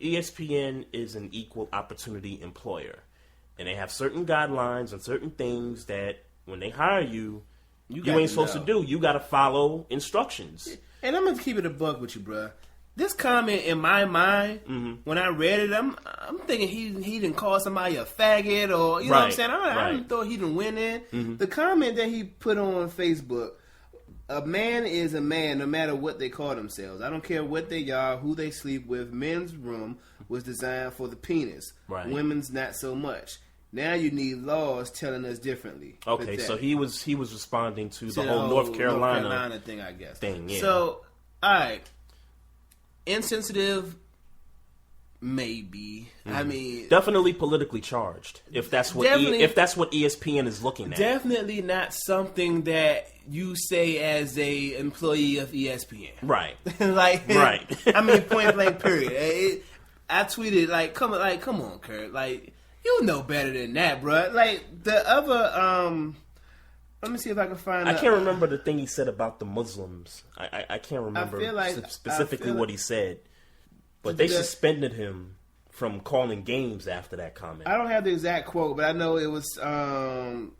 ESPN is an equal opportunity employer. And they have certain guidelines and certain things that when they hire you, you ain't supposed to do. You got to follow instructions. And I'm going to keep it a buck with you, bro. This comment in my mind, when I read it, I'm thinking he didn't call somebody a faggot or, you know what I'm saying? I didn't thought he didn't win in. The comment that he put on Facebook, a man is a man no matter what they call themselves. I don't care what they are, who they sleep with. Men's room was designed for the penis. Right. Women's not so much. Now you need laws telling us differently. Okay, so he was responding to the whole North Carolina thing, I guess. Yeah. So, all right. Insensitive, maybe. I mean, definitely politically charged. If that's what ESPN is looking at. Definitely not something that you say as a employee of ESPN. Right. Right. I mean, point blank. Period. I tweeted come on, Kurt. Like, you know better than that, bro. Like the other. Let me see if I can find. I can't remember the thing he said about the Muslims. I can't remember specifically what he said. But they suspended him from calling games after that comment. I don't have the exact quote, but I know it was. I'm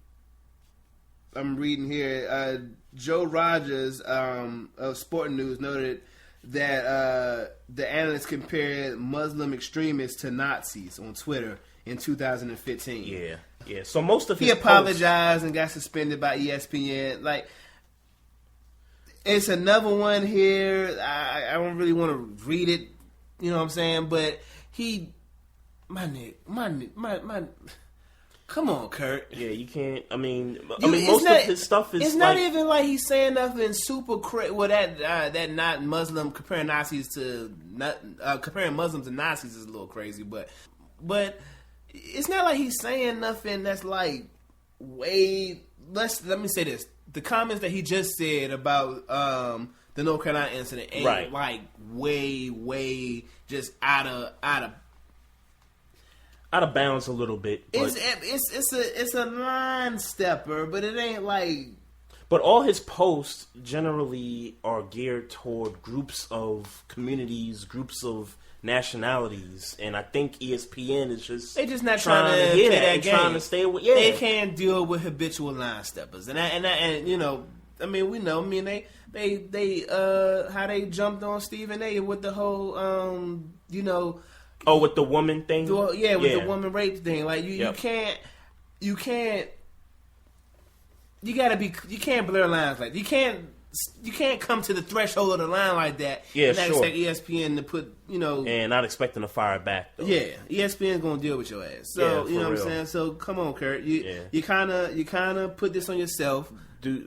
reading here. Joe Rogers of Sporting News noted that the analyst compared Muslim extremists to Nazis on Twitter in 2015. Yeah. So most of his apologized and got suspended by ESPN. Like, it's another one here. I don't really want to read it. You know what I'm saying? But my come on, Kurt. Yeah, you can't. I mean, most of his stuff is. It's not even like he's saying nothing super crazy. Well, that not Muslim comparing Nazis to comparing Muslims to Nazis is a little crazy, but. It's not like he's saying nothing that's like way. Let me say this: the comments that he just said about the North Carolina incident ain't like way just out of bounds a little bit. But it's a line stepper, but it ain't like. But all his posts generally are geared toward groups of communities, groups of nationalities, and I think ESPN is just they just not trying to play that game. Trying to stay with They can't deal with habitual line steppers, and you know, I mean, we know. I mean, they how they jumped on Stephen A. with the whole you know, with the woman thing. The woman rape thing. Like you can't. You can't blur lines like you can't come to the threshold of the line like that. Yeah, and sure. Expect ESPN to put, you know, and not expecting to fire back. Though. Yeah, ESPN's gonna deal with your ass. So you know what I'm saying. So come on, Kurt. You kind of put this on yourself.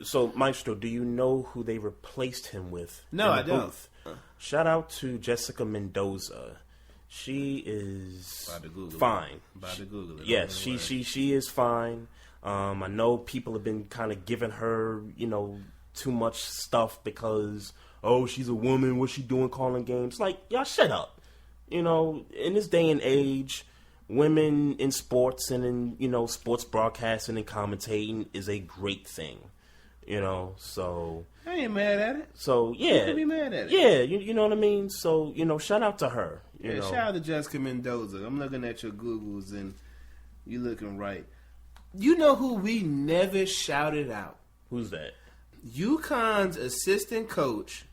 So Maestro, do you know who they replaced him with? No, I don't. Shout out to Jessica Mendoza. She is fine. About to Google it. Yes, she is fine. I know people have been kind of giving her, you know, too much stuff because, she's a woman, what's she doing calling games? Like, y'all shut up. You know, in this day and age, women in sports and in, you know, sports broadcasting and commentating is a great thing. You know, so... I ain't mad at it. So, yeah. You can be mad at it. Yeah, you know what I mean? So, you know, shout out to her. You know. Shout out to Jessica Mendoza. I'm looking at your Googles and you looking right. You know who we never shouted out? Who's that? UConn's assistant coach,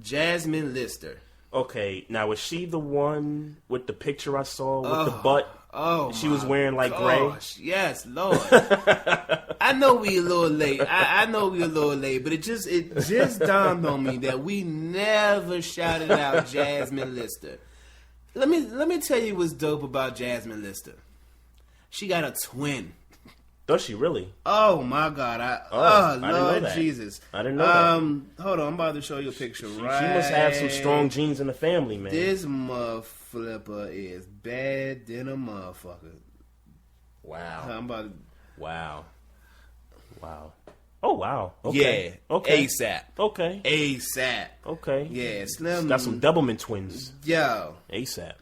Jasmine Lister. Okay, now was she the one with the picture I saw with the butt? Oh, she was wearing like gray. Yes, Lord. I know we a little late. I know we a little late, but it just dawned on me that we never shouted out Jasmine Lister. Let me tell you what's dope about Jasmine Lister. She got a twin. Does she really? Oh my God! I didn't know Lord that. Jesus! I didn't know that. Hold on, I'm about to show you a picture. She must have some strong genes in the family, man. This motherflipper is bad than a motherfucker. Wow! I'm about to... Wow! Oh wow! Okay. Yeah. Okay. ASAP. Okay. ASAP. Okay. Yeah. Slim got some Doublemint twins. Yo. ASAP.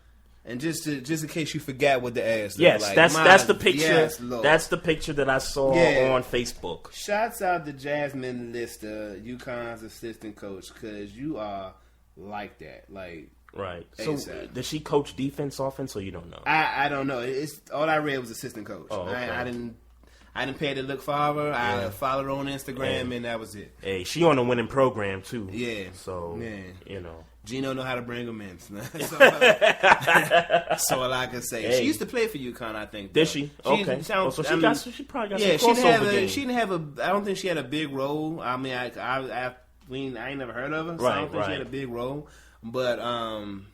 And just in case you forgot what the ass looked yes, like. that's the picture. Yes, Lord. That's the picture that I saw on Facebook. Shouts out to Jasmine Lister, UConn's assistant coach, because you are like that. Like, right. ASAP. So does she coach defense, offense, or you don't know? I don't know. It's all I read was assistant coach. Oh, okay. I didn't pay to look for her. I followed her on Instagram, and that was it. Hey, she on a winning program too. Yeah. So you know. Gino know how to bring them in. That's all I can say. Hey. She used to play for UConn, I think. Did she? Okay. So she probably got some crossover games. She didn't have a. I don't think she had a big role. I mean, I ain't never heard of her, so I don't think she had a big role. But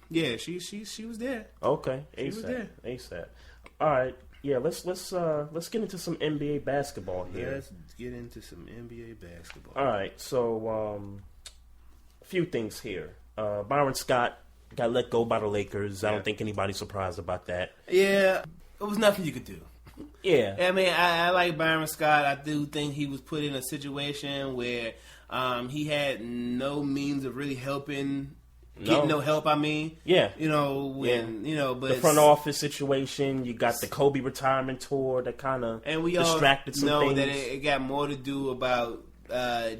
yeah, she was there. Okay, she was there. ASAP. All right. Yeah, let's get into some NBA basketball here. Let's get into some NBA basketball. All right. So a few things here. Byron Scott got let go by the Lakers. I don't think anybody's surprised about that. Yeah, it was nothing you could do. Yeah. I mean, I like Byron Scott. I do think he was put in a situation where he had no means of really getting no help. I mean, yeah, but the front office situation. You got the Kobe retirement tour that kind of distracted some things. That it got more to do about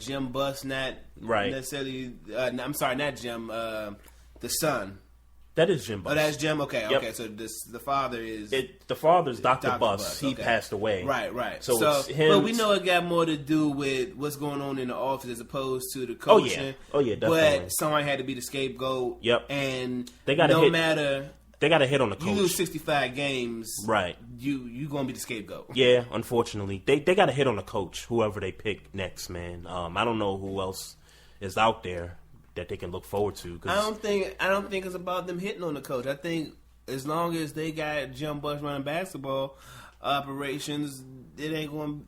Jim Buss, not necessarily. I'm sorry, not Jim. The son. That is Jim Buss. Oh, that's Jim. Okay, yep. okay. So the father is the father's Dr. Buss. He passed away. Right. So it's him. But we know it got more to do with what's going on in the office as opposed to the coaching. Oh yeah, definitely. But somebody had to be the scapegoat. Yep. And they got matter. They got to hit on the coach. You lose 65 games. Right. You gonna be the scapegoat. Yeah, unfortunately, they got to hit on the coach. Whoever they pick next, man. I don't know who else is out there that they can look forward to. I don't think it's about them hitting on the coach. I think as long as they got Jim Buss running basketball operations, it ain't going.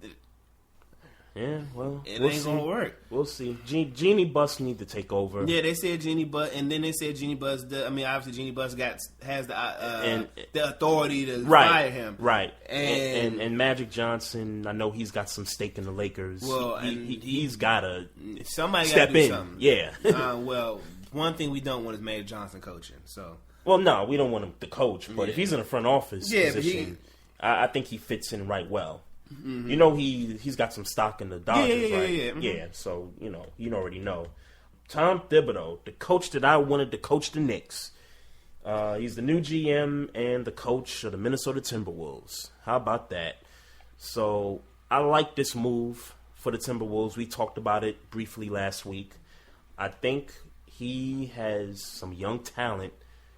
Yeah, well, it ain't gonna work. We'll see. Jeannie Buss need to take over. Yeah, they said Jeannie Buss, and then they said Jeannie Buss. Obviously Jeannie Buss has the authority to fire him. Right. And Magic Johnson, I know he's got some stake in the Lakers. Well, he's got to somebody step do in. Something. Yeah. Well, one thing we don't want is Magic Johnson coaching. So. Well, no, we don't want him to coach, but if he's in a front office position, I think he fits in right well. Mm-hmm. You know he's got some stock in the Dodgers, right? Yeah. Mm-hmm. Yeah, so you already know. Tom Thibodeau, the coach that I wanted to coach the Knicks. He's the new GM and the coach of the Minnesota Timberwolves. How about that? So I like this move for the Timberwolves. We talked about it briefly last week. I think he has some young talent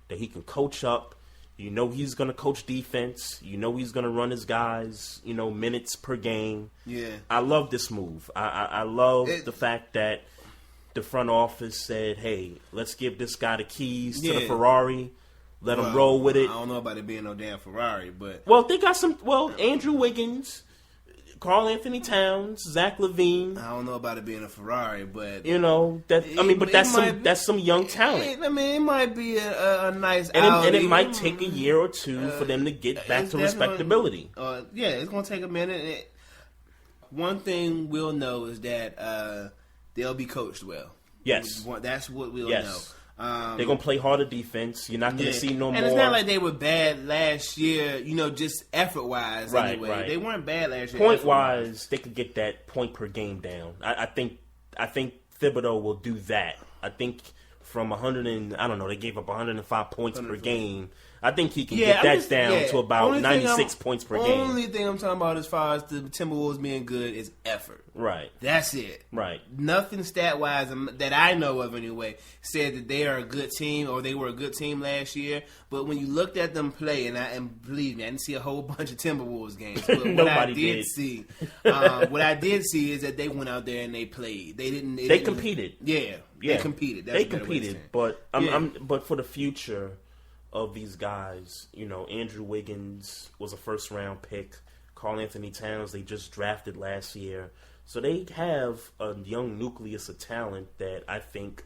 that he can coach up. You know he's going to coach defense. You know he's going to run his guys, minutes per game. Yeah. I love this move. I love the fact that the front office said, hey, let's give this guy the keys to the Ferrari. Let him roll with it. I don't know about it being no damn Ferrari, but... Well, they got some... Well, Andrew Wiggins, Karl Anthony Towns, Zach LaVine. I don't know about it being a Ferrari, but that's some young talent. It might be a nice and it might take a year or two for them to get back to respectability. It's going to take a minute. One thing we'll know is that they'll be coached well. Yes, that's what we'll know. They're going to play harder defense. You're not going to see no more. And it's not like they were bad last year, just effort-wise anyway. Right. They weren't bad last year. Point-wise, they could get that point per game down. I think Thibodeau will do that. I think from they gave up 105 points per game. I think he can get that down to about 96 points per game. The only thing I'm talking about as far as the Timberwolves being good is effort. Right. That's it. Right. Nothing stat-wise that I know of anyway said that they are a good team or they were a good team last year. But when you looked at them play, and believe me, I didn't see a whole bunch of Timberwolves games. But what I did see is that they went out there and they played. They competed. Yeah. They competed. That's they competed. But but for the future of these guys, Andrew Wiggins was a first-round pick. Karl Anthony Towns, they just drafted last year. So they have a young nucleus of talent that I think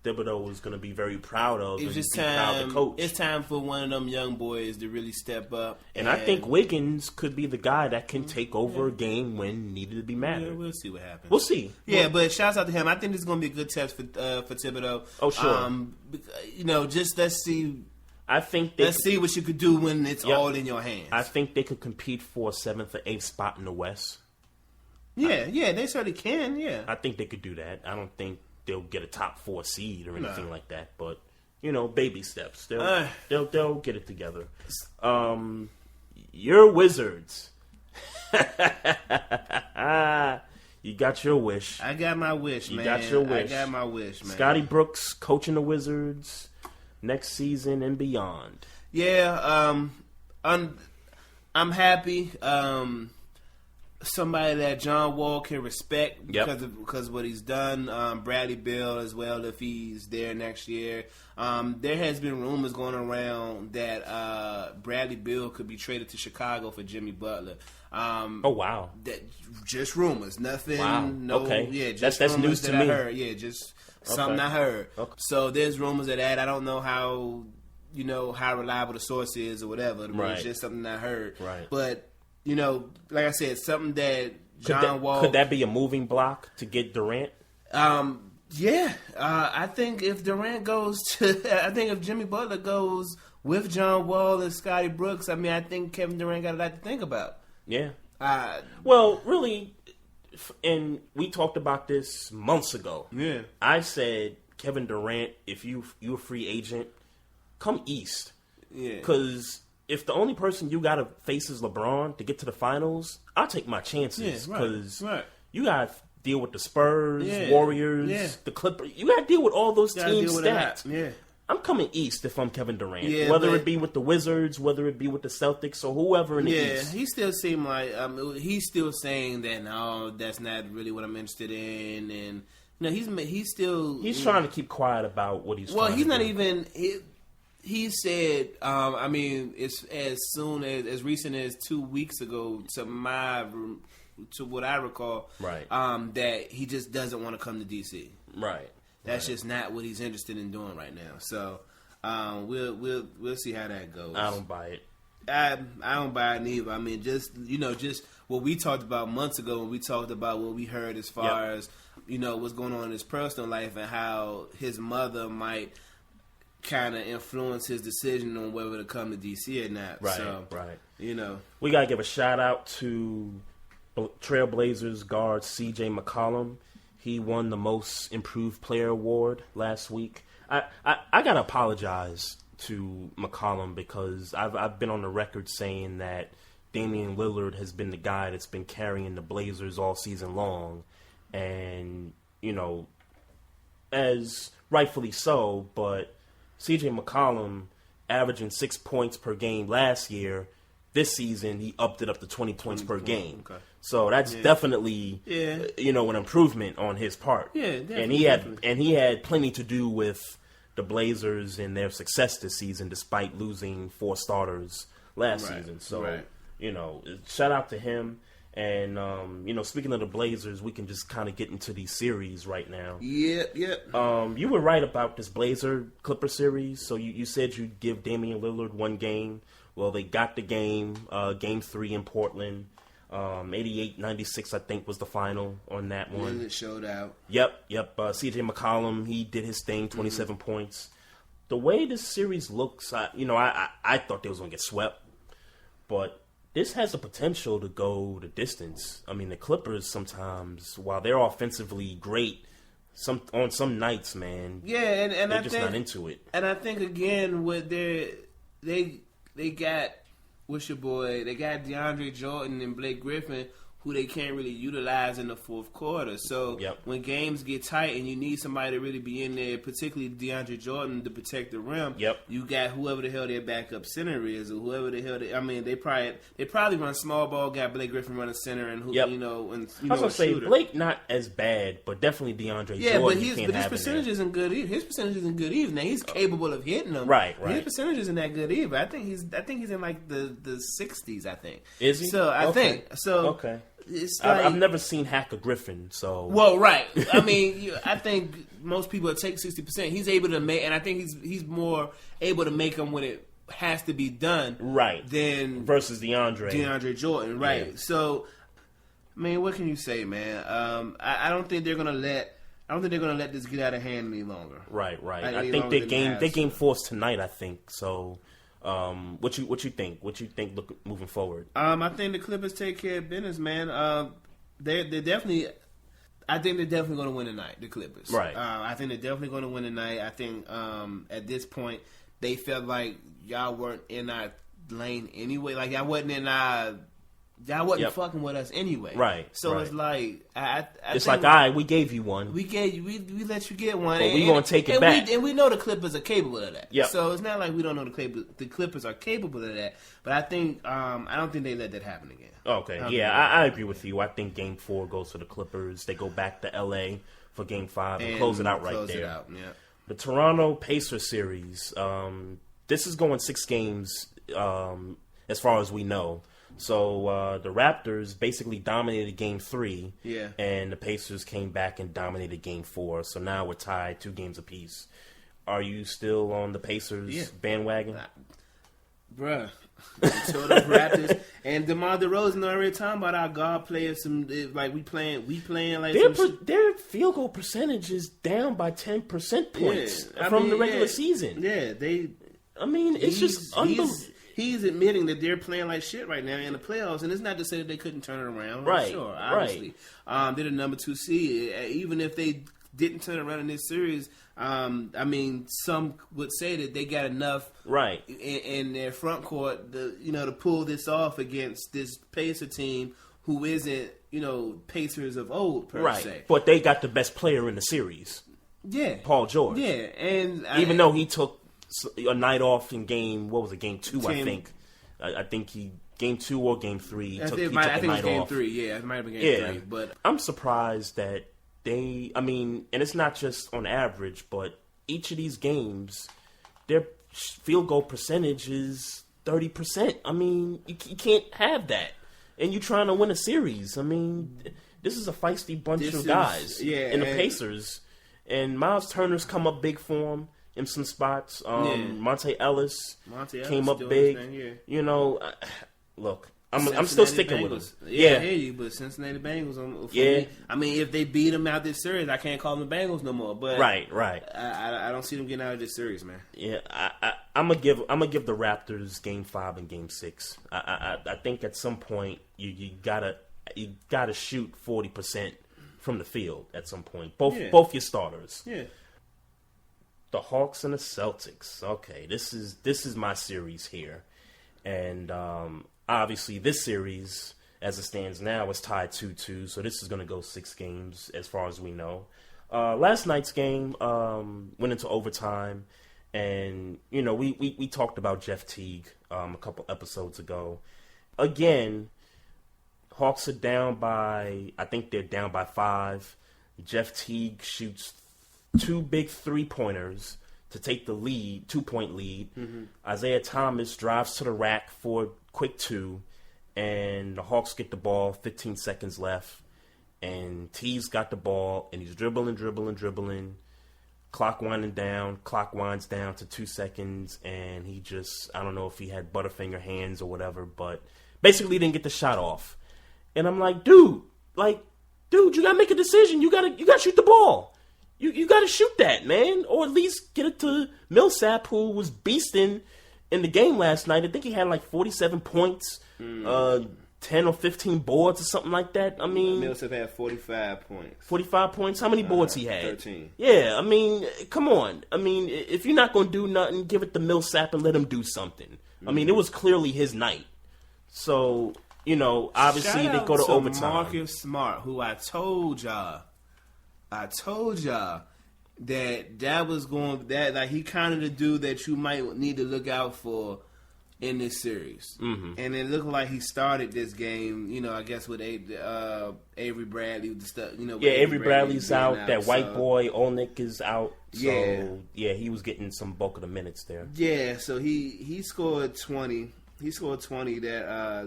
Thibodeau is going to be very proud of. It's just time. It's time for one of them young boys to really step up. And I think Wiggins could be the guy that can take over a game when needed to be mattered. Yeah, we'll see what happens. We'll see. Yeah, but shouts out to him. I think this is going to be a good test for Thibodeau. Oh, sure. Just let's see I think let's see what you could do when it's all in your hands. I think they could compete for a 7th or 8th spot in the West. Yeah, they certainly can. Yeah, I think they could do that. I don't think they'll get a top 4 seed or anything like that, but baby steps. They'll get it together. Your Wizards. You got your wish. I got my wish, man. You got your wish. I got my wish, man. Scotty Brooks coaching the Wizards next season and beyond. Yeah, I'm happy. Somebody that John Wall can respect because of what he's done. Bradley Beal as well, if he's there next year. There has been rumors going around that Bradley Beal could be traded to Chicago for Jimmy Butler. Oh wow! Just rumors, nothing. Wow. No, okay. Yeah, just that's news to that me. I heard. Yeah, just something I heard. Okay. So there's rumors of that. I don't know how how reliable the source is or whatever. Right. It's just something I heard. Right. But like I said, something that Wall could that be a moving block to get Durant? Yeah. I think if Durant goes I think if Jimmy Butler goes with John Wall and Scotty Brooks, I think Kevin Durant got a lot to think about. Yeah. Well, really, and we talked about this months ago. Yeah. I said, Kevin Durant, if you a free agent, come East. Yeah. Because if the only person you got to face is LeBron to get to the finals, I'll take my chances. Because you got to deal with the Spurs, Warriors, the Clippers. You got to deal with all those team stats. Yeah. I'm coming East if I'm Kevin Durant. Whether it be with the Wizards, whether it be with the Celtics, or whoever in the East. Yeah, he still seemed like he's still saying that no, that's not really what I'm interested in, and he's still trying to keep quiet about what he's. Well, trying he's to not do. even. He said, it's as recent as 2 weeks ago to what I recall, right? That he just doesn't want to come to DC, right? That's just not what he's interested in doing right now. So we'll see how that goes. I don't buy it. I don't buy it neither. Just what we talked about months ago when we talked about what we heard as far as what's going on in his personal life and how his mother might kind of influence his decision on whether to come to DC or not. Right, so, right. We gotta give a shout out to Trailblazers guard C.J. McCollum. He won the Most Improved Player award last week. I gotta apologize to McCollum because I've been on the record saying that Damian Lillard has been the guy that's been carrying the Blazers all season long, and as rightfully so. But C.J. McCollum averaging 6 points per game last year. This season, he upped it up to 20 points per game. Okay. So that's definitely, an improvement on his part. Yeah, definitely. And he had plenty to do with the Blazers and their success this season, despite losing 4 starters last season. So, shout out to him. And speaking of the Blazers, we can just kind of get into these series right now. Yep. You were right about this Blazer Clipper series. So you said you'd give Damian Lillard 1 game. Well, they got the game, Game 3 in Portland. 88-96, I think, was the final on that one. And it showed out. Yep. C.J. McCollum, he did his thing, 27 points. The way this series looks, I thought they was going to get swept. But this has the potential to go the distance. The Clippers sometimes, while they're offensively great, on some nights, man, and they're just not into it. And I think, again, what they got, what's your boy? They got DeAndre Jordan and Blake Griffin, who they can't really utilize in the fourth quarter. So when games get tight and you need somebody to really be in there, particularly DeAndre Jordan to protect the rim, you got whoever the hell their backup center is, or whoever the hell they probably run small ball. Got Blake Griffin running center, and I was gonna say Blake not as bad, but definitely DeAndre Jordan. But his percentage isn't good either. His percentage isn't good either. Now he's capable of hitting them. Right. His percentage isn't that good either. I think he's in like the 60s. I think. Is he? So I think so. Okay. It's like, I've never seen Hacker Griffin, so... Well, right. I think most people take 60%. He's able to make... And I think he's more able to make them when it has to be done. Right. Than... Versus DeAndre Jordan, right. Yeah. So, what can you say, man? I don't think they're going to let... I don't think they're going to let this get out of hand any longer. Right. I think they game 4's tonight. I think so. What you think? What you think moving forward? I think the Clippers take care of business, man. They're definitely. I think they're definitely going to win tonight. The Clippers, right? I think they're definitely going to win tonight. I think at this point they felt like y'all weren't in our lane anyway. Like y'all wasn't in our. Y'all wasn't fucking with us anyway, right? So it's like it's like, all right, we gave you one. We let you get one, but we gonna take it back. And we know the Clippers are capable of that. Yeah. So it's not like we don't know the Clippers are capable of that. But I think I don't think they let that happen again. Okay, I agree with you. I think Game 4 goes to the Clippers. They go back to LA for Game 5 and close it out right there. The Toronto Pacers series. This is going 6 games as far as we know. So the Raptors basically dominated Game 3, and the Pacers came back and dominated Game 4. So now we're tied 2 games apiece. Are you still on the Pacers bandwagon? Bruh. So the Raptors and DeMar DeRozan already talking about our guard players. Like we playing like their field goal percentage is down by 10 percent points from the regular season. Yeah, it's just unbelievable. He's admitting that they're playing like shit right now in the playoffs, and it's not to say that they couldn't turn it around. Right, sure, obviously. They're the number 2 seed. Even if they didn't turn around in this series, some would say that they got enough in their front court to pull this off against this Pacer team who isn't, Pacers of old per se. But they got the best player in the series. Yeah. Paul George. Yeah, and even though he took a night off in game 2, I think. I think game 2 or game 3, he took a night off. Game 3, yeah. It might have been game 3. But I'm surprised that and it's not just on average, but each of these games, their field goal percentage is 30%. You can't have that. And you're trying to win a series. This is a feisty bunch of guys in the Pacers. And Miles Turner's come up big for him in some spots. Monte Ellis came up big. Look, I'm still sticking with him. Yeah, I hear you, but Cincinnati Bengals. If they beat them out this series, I can't call them the Bengals no more. But right. I don't see them getting out of this series, man. Yeah, I'm gonna give the Raptors Game 5 and Game 6. I think at some point you gotta shoot 40% from the field at some point. Both your starters. Yeah. The Hawks and the Celtics. Okay, this is my series here, and obviously this series, as it stands now, is tied 2-2. So this is going to go 6 games as far as we know. Last night's game went into overtime, and we talked about Jeff Teague a couple episodes ago. Again, Hawks are down by, I think they're down by 5. Jeff Teague shoots 2 big 3-pointers to take the lead, 2-point lead. Mm-hmm. Isaiah Thomas drives to the rack for a quick 2, and the Hawks get the ball, 15 seconds left, and Teague's got the ball, and he's dribbling. Clock winds down to 2 seconds, and he just, I don't know if he had Butterfinger hands or whatever, but basically didn't get the shot off. And I'm like, dude, you gotta make a decision. You gotta shoot the ball. You got to shoot that, man, or at least get it to Millsap, who was beasting in the game last night. I think he had like 47 points, 10 or 15 boards or something like that. Millsap had 45 points. 45 points? How many boards he had? 13. Yeah, come on. If you're not going to do nothing, give it to Millsap and let him do something. It was clearly his night. So, obviously they go to overtime. Marcus Smart, who I told y'all that was going like he kind of the dude that you might need to look out for in this series. Mm-hmm. And it looked like he started this game, I guess with Avery Bradley, the stuff, Avery Bradley's out. That white boy Olnick is out. So he was getting some bulk of the minutes there. Yeah, so he scored 20. He scored 20 that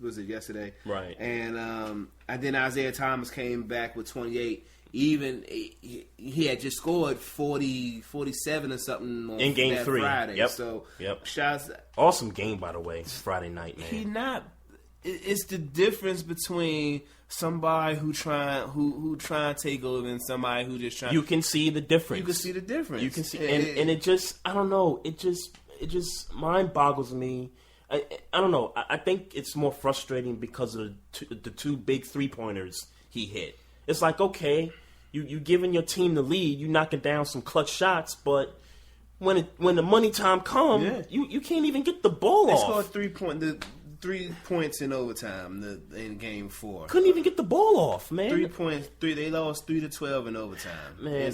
was it yesterday? Right. And then Isaiah Thomas came back with 28. Even he had just scored 47 or something on in game that 3 Friday. Yep. So shots. Awesome game, by the way. Friday night, man. It's the difference between somebody who try to take over and somebody who just trying. You can see the difference. You can see the difference. You can see, and it just, I don't know, it just mind boggles me. I don't know. I think it's more frustrating because of the two big 3-pointers he hit. It's like, okay, you giving your team the lead, you knocking down some clutch shots, but when the money time comes, you can't even get the ball off. They scored 3 points in overtime in Game 4. Couldn't even get the ball off, man. 3 points. They lost 3-12 in overtime. Man,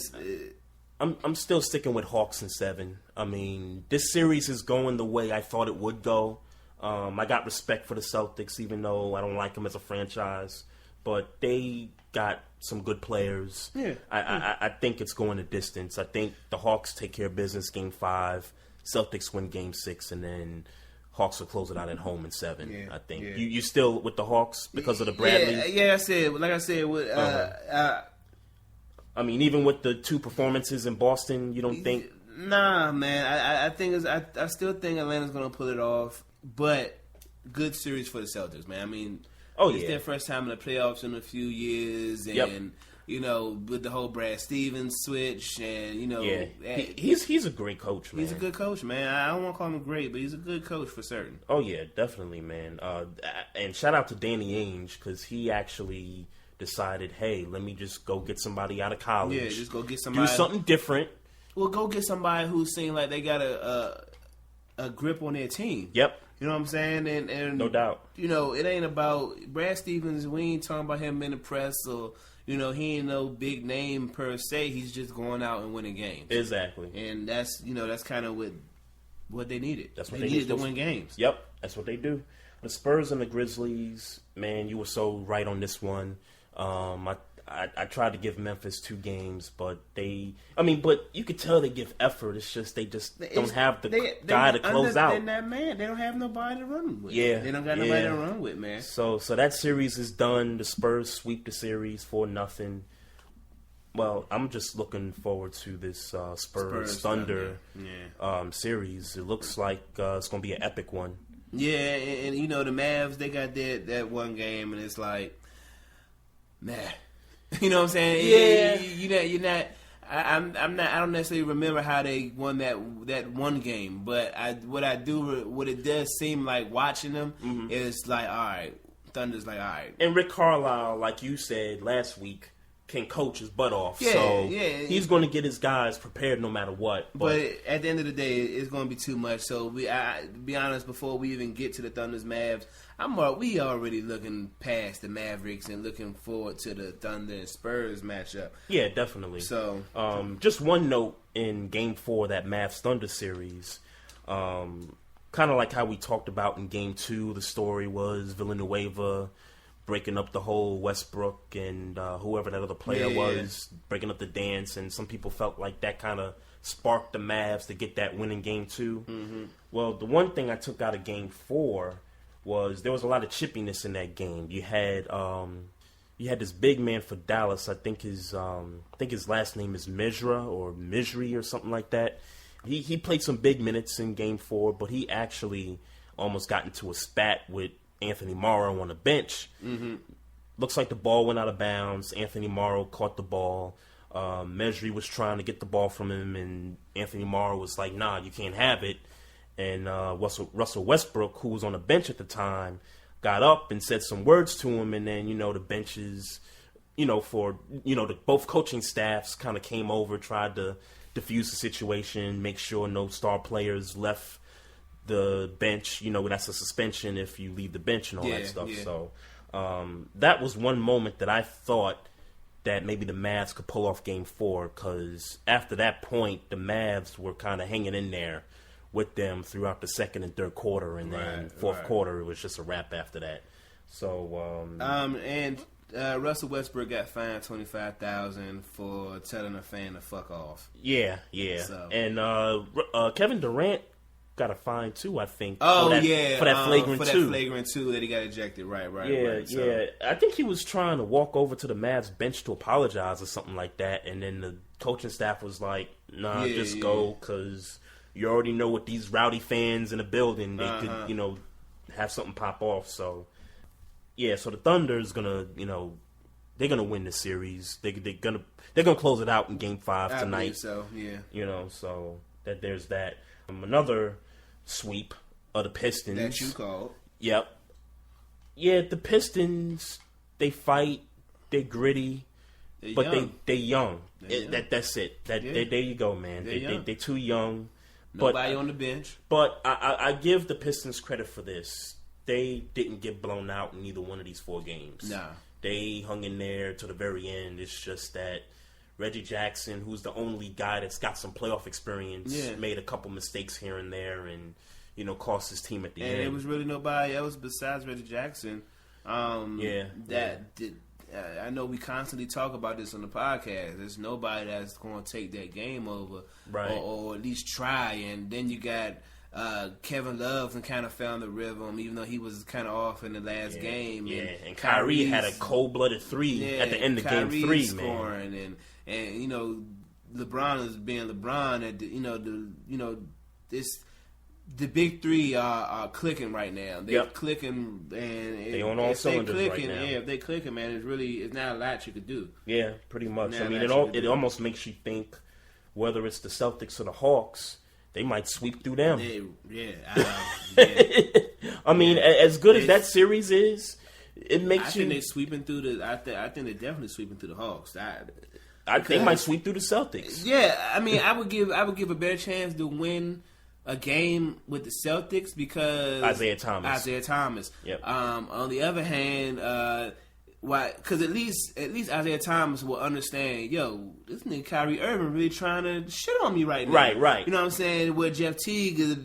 I'm still sticking with Hawks in 7. I mean, this series is going the way I thought it would go. I got respect for the Celtics, even though I don't like them as a franchise. But they got some good players. Yeah. I think it's going the distance. I think the Hawks take care of business Game 5. Celtics win Game 6, and then Hawks will close it out at home in 7. Yeah, I think. Yeah. You still with the Hawks because of the Bradley? Yeah, like I said, with I mean, even with the 2 performances in Boston, you don't think? Nah, man. I still think Atlanta's gonna pull it off, but good series for the Celtics, man. I mean, it's their first time in the playoffs in a few years, and you know, with the whole Brad Stevens switch, and you know, he's a great coach, man. He's a good coach, man. I don't want to call him great, but he's a good coach for certain. Oh yeah, definitely, man. And shout out to Danny Ainge because he actually decided, hey, let me just go get somebody out of college. Yeah, just go get somebody. Do something different. Well, go get somebody who seems like they got a grip on their team. Yep. You know what I'm saying? And no doubt. You know, it ain't about Brad Stevens. We ain't talking about him in the press or, you know, he ain't no big name per se. He's just going out and winning games. Exactly. And that's kind of what they needed. That's what they needed to win games. Yep. That's what they do. The Spurs and the Grizzlies, man, you were so right on this one. I tried to give Memphis 2 games, but but you could tell they give effort. It's just they don't have the guy to close out. That man, they don't have nobody to run with. Yeah, they don't got nobody to run with, man. So that series is done. The Spurs sweep the series 4-0. Well, I'm just looking forward to this Spurs Thunder series. It looks like it's going to be an epic one. Yeah, and you know the Mavs, they got that one game, and it's like, man. You know what I'm saying? Yeah. You're not. I don't necessarily remember how they won that one game, but what it does seem like watching them is like, all right, Thunder's like, all right. And Rick Carlisle, like you said last week, can coach his butt off. He's going to get his guys prepared no matter what. But at the end of the day, it's going to be too much. So be honest, before we even get to the Thunder's Mavs, we already looking past the Mavericks and looking forward to the Thunder and Spurs matchup. Yeah, definitely. So, just one note in Game 4 of that Mavs Thunder series, kind of like how we talked about in Game 2, the story was Villanueva breaking up the whole Westbrook and whoever that other player was, breaking up the dance, and some people felt like that kind of sparked the Mavs to get that win in Game 2. Mm-hmm. Well, the one thing I took out of Game 4 was there was a lot of chippiness in that game. You had this big man for Dallas. I think his last name is Misri or something like that. He played some big minutes in Game 4, but he actually almost got into a spat with Anthony Morrow on the bench. Mm-hmm. Looks like the ball went out of bounds. Anthony Morrow caught the ball. Mesri was trying to get the ball from him, and Anthony Morrow was like, nah, you can't have it. And Russell Westbrook, who was on the bench at the time, got up and said some words to him, and then, the benches, both coaching staffs kind of came over, tried to diffuse the situation, make sure no star players left the bench. That's a suspension if you leave the bench and all that stuff. Yeah. So that was one moment that I thought that maybe the Mavs could pull off Game 4, because after that point, the Mavs were kind of hanging in there with them throughout the second and third quarter, and then fourth quarter, it was just a wrap after that. So, and Russell Westbrook got fined $25,000 for telling a fan to fuck off. Yeah. So. And Kevin Durant got a fine too, I think. Oh, for that flagrant 2. For that flagrant 2 that he got ejected. Right. Yeah. I think he was trying to walk over to the Mavs bench to apologize or something like that, and then the coaching staff was like, "Nah, just go, because you already know with these rowdy fans in the building, they could, have something pop off." So So the Thunder's gonna, they're gonna win the series. They're gonna close it out in Game 5 tonight. I believe so, yeah. So that there's that. Another sweep of the Pistons that you called. Yep. Yeah, the Pistons. They fight. They're gritty, but they're young. That's it. There you go, man. They're too young. Nobody on the bench. But I give the Pistons credit for this. They didn't get blown out in either one of these 4 games. Nah. They hung in there to the very end. It's just that Reggie Jackson, who's the only guy that's got some playoff experience, made a couple mistakes here and there and, cost his team at the end. And it was really nobody else besides Reggie Jackson. That did. I know we constantly talk about this on the podcast. There's nobody that's going to take that game over, right? Or at least try. And then you got Kevin Love, and kind of found the rhythm, even though he was kind of off in the last game. And Kyrie had a cold-blooded 3 at the end of Game 3, scoring, man. And LeBron is being LeBron. And this. The big 3 are clicking right now. They're clicking, and they on all cylinders right now. Yeah, if they clicking, man, it's not a lot you could do. Yeah, pretty much. I mean, it almost makes you think whether it's the Celtics or the Hawks, they might sweep through them. I mean, as good as that series is, it makes I think they're sweeping through the. I think they're definitely sweeping through the Hawks. I think they might sweep through the Celtics. Yeah, I mean, I would give a better chance to win a game with the Celtics because Isaiah Thomas. Yep. On the other hand, why? Because at least Isaiah Thomas will understand. Yo, this nigga Kyrie Irving really trying to shit on me right now. Right. You know what I'm saying? Where Jeff Teague is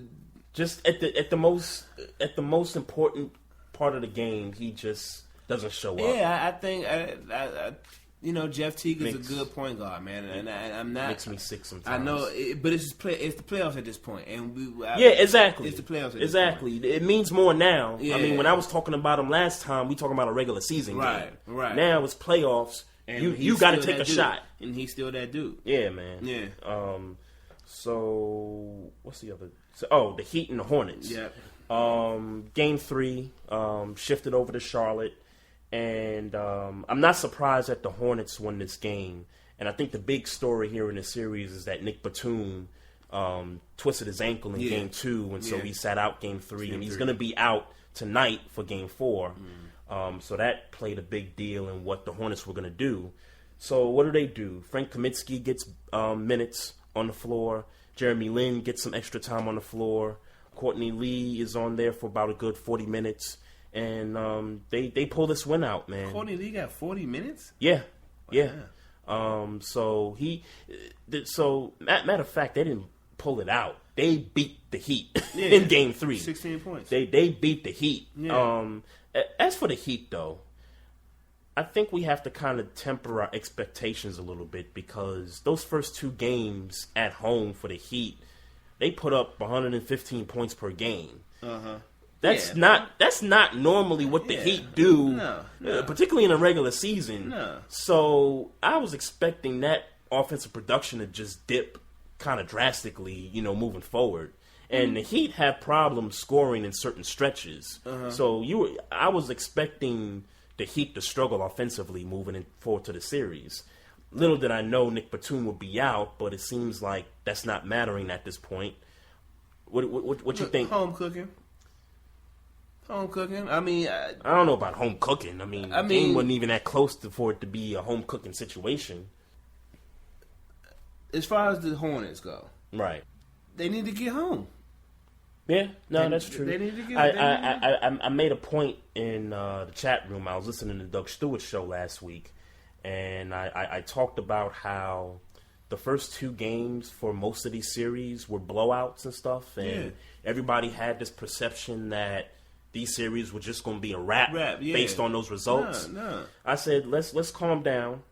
just at the most important part of the game, he just doesn't show up. Yeah, I think. Jeff Teague is a good point guard, man, and I'm not. Makes me sick sometimes. I know, but it's the playoffs at this point, and exactly. It's the playoffs. Exactly. It means more now. Yeah. I mean, when I was talking about him last time, we talking about a regular season game. Right. Now it's playoffs. And you got to take a shot, and he's still that dude. Yeah, man. Yeah. So what's the other? The Heat and the Hornets. Yeah. Game 3 shifted over to Charlotte. And I'm not surprised that the Hornets won this game. And I think the big story here in the series is that Nick Batum twisted his ankle in Game 2, and so he sat out Game 3, and he's going to be out tonight for Game 4. So that played a big deal in what the Hornets were going to do. So what do? Frank Kaminsky gets minutes on the floor. Jeremy Lin gets some extra time on the floor. Courtney Lee is on there for about a good 40 minutes. And they pull this win out, man. Courtney Lee got 40 minutes? Yeah. Wow. So matter of fact, they didn't pull it out. They beat the Heat in Game 3. 16 points. They beat the Heat. Yeah. As for the Heat, though, I think we have to kind of temper our expectations a little bit because those first 2 games at home for the Heat, they put up 115 points per game. Uh-huh. That's not normally what the Heat do, particularly in a regular season. No. So I was expecting that offensive production to just dip kind of drastically, moving forward. And the Heat had problems scoring in certain stretches. Uh-huh. So I was expecting the Heat to struggle offensively moving forward to the series. Little did I know Nick Batum would be out, but it seems like that's not mattering at this point. What you think? Home cooking. I mean, I don't know about home cooking. I mean, the game wasn't even that close for it to be a home cooking situation. As far as the Hornets go, right? They need to get home. Yeah, that's true. They need to get. I made a point in the chat room. I was listening to Doug Stewart's show last week, and I talked about how the first 2 games for most of these series were blowouts and stuff, and everybody had this perception that these series were just going to be a wrap based on those results. No. I said, let's calm down.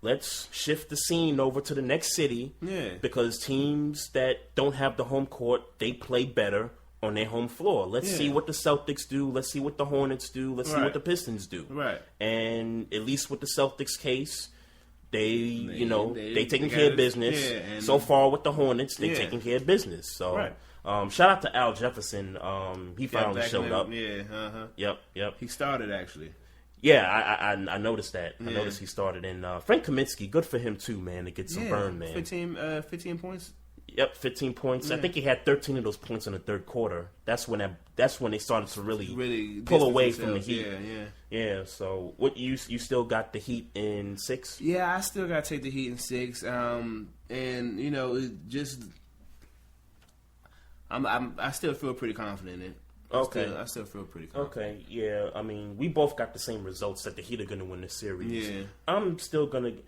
Let's shift the scene over to the next city. Yeah. Because teams that don't have the home court, they play better on their home floor. Let's see what the Celtics do. Let's see what the Hornets do. Let's see what the Pistons do. Right. And at least with the Celtics case, they taking care of business. Yeah, and so far with the Hornets, they taking care of business. So. Right. Shout out to Al Jefferson. He finally showed up. Yeah, uh-huh. Yep. He started, actually. Yeah, I noticed that. I noticed he started in Frank Kaminsky. Good for him too, man. To get some burn, man. 15 points. Yep, 15 points. I think he had 13 of those points in the third quarter. That's when they started to really pull away from the Heat. Yeah. So what you still got the Heat in 6? Yeah, I still got to take the Heat in 6. And it just I still feel pretty confident in it. I still feel pretty confident. Okay, yeah. I mean, we both got the same results that the Heat are going to win the series. Yeah. I'm still going to.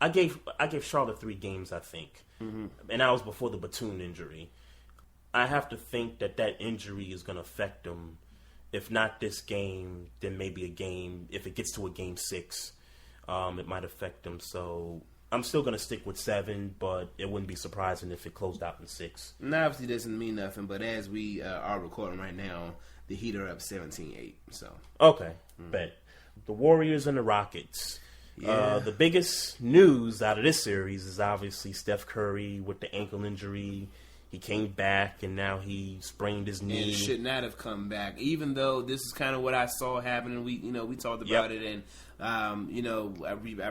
I gave Charlotte 3 games, I think. Mm-hmm. And that was before the Batum injury. I have to think that injury is going to affect them. If not this game, then maybe a game. If it gets to a game 6, it might affect them. So I'm still going to stick with 7, but it wouldn't be surprising if it closed out in 6. And obviously doesn't mean nothing, but as we are recording right now, the Heat are up 17-8. So okay, bet. The Warriors and the Rockets. Yeah. The biggest news out of this series is obviously Steph Curry with the ankle injury. He came back, and now he sprained his knee. And should not have come back, even though this is kind of what I saw happening. We talked about it, and I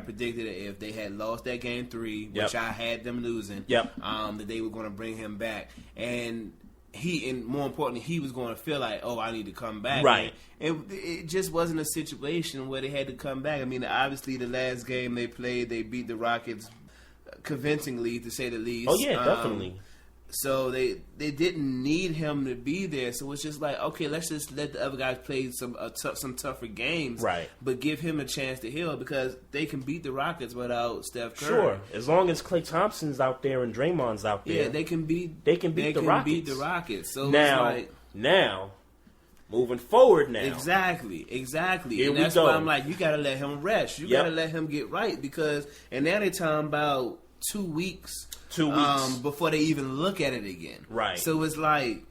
predicted it if they had lost that game 3, which I had them losing. That they were going to bring him back, and more importantly, he was going to feel like, oh, I need to come back. Right. And it just wasn't a situation where they had to come back. I mean, obviously, the last game they played, they beat the Rockets convincingly, to say the least. Oh, yeah, definitely. So they didn't need him to be there. So it's just like, okay, let's just let the other guys play some tougher games. Right. But give him a chance to heal, because they can beat the Rockets without Steph Curry. Sure. As long as Klay Thompson's out there and Draymond's out there. Yeah, they can beat the Rockets. So now, moving forward now. Exactly. Here And that's we go. why I'm like, you got to let him rest. You got to let him get right, and now they're talking about 2 weeks. 2 weeks. Before they even look at it again. Right. So it's like...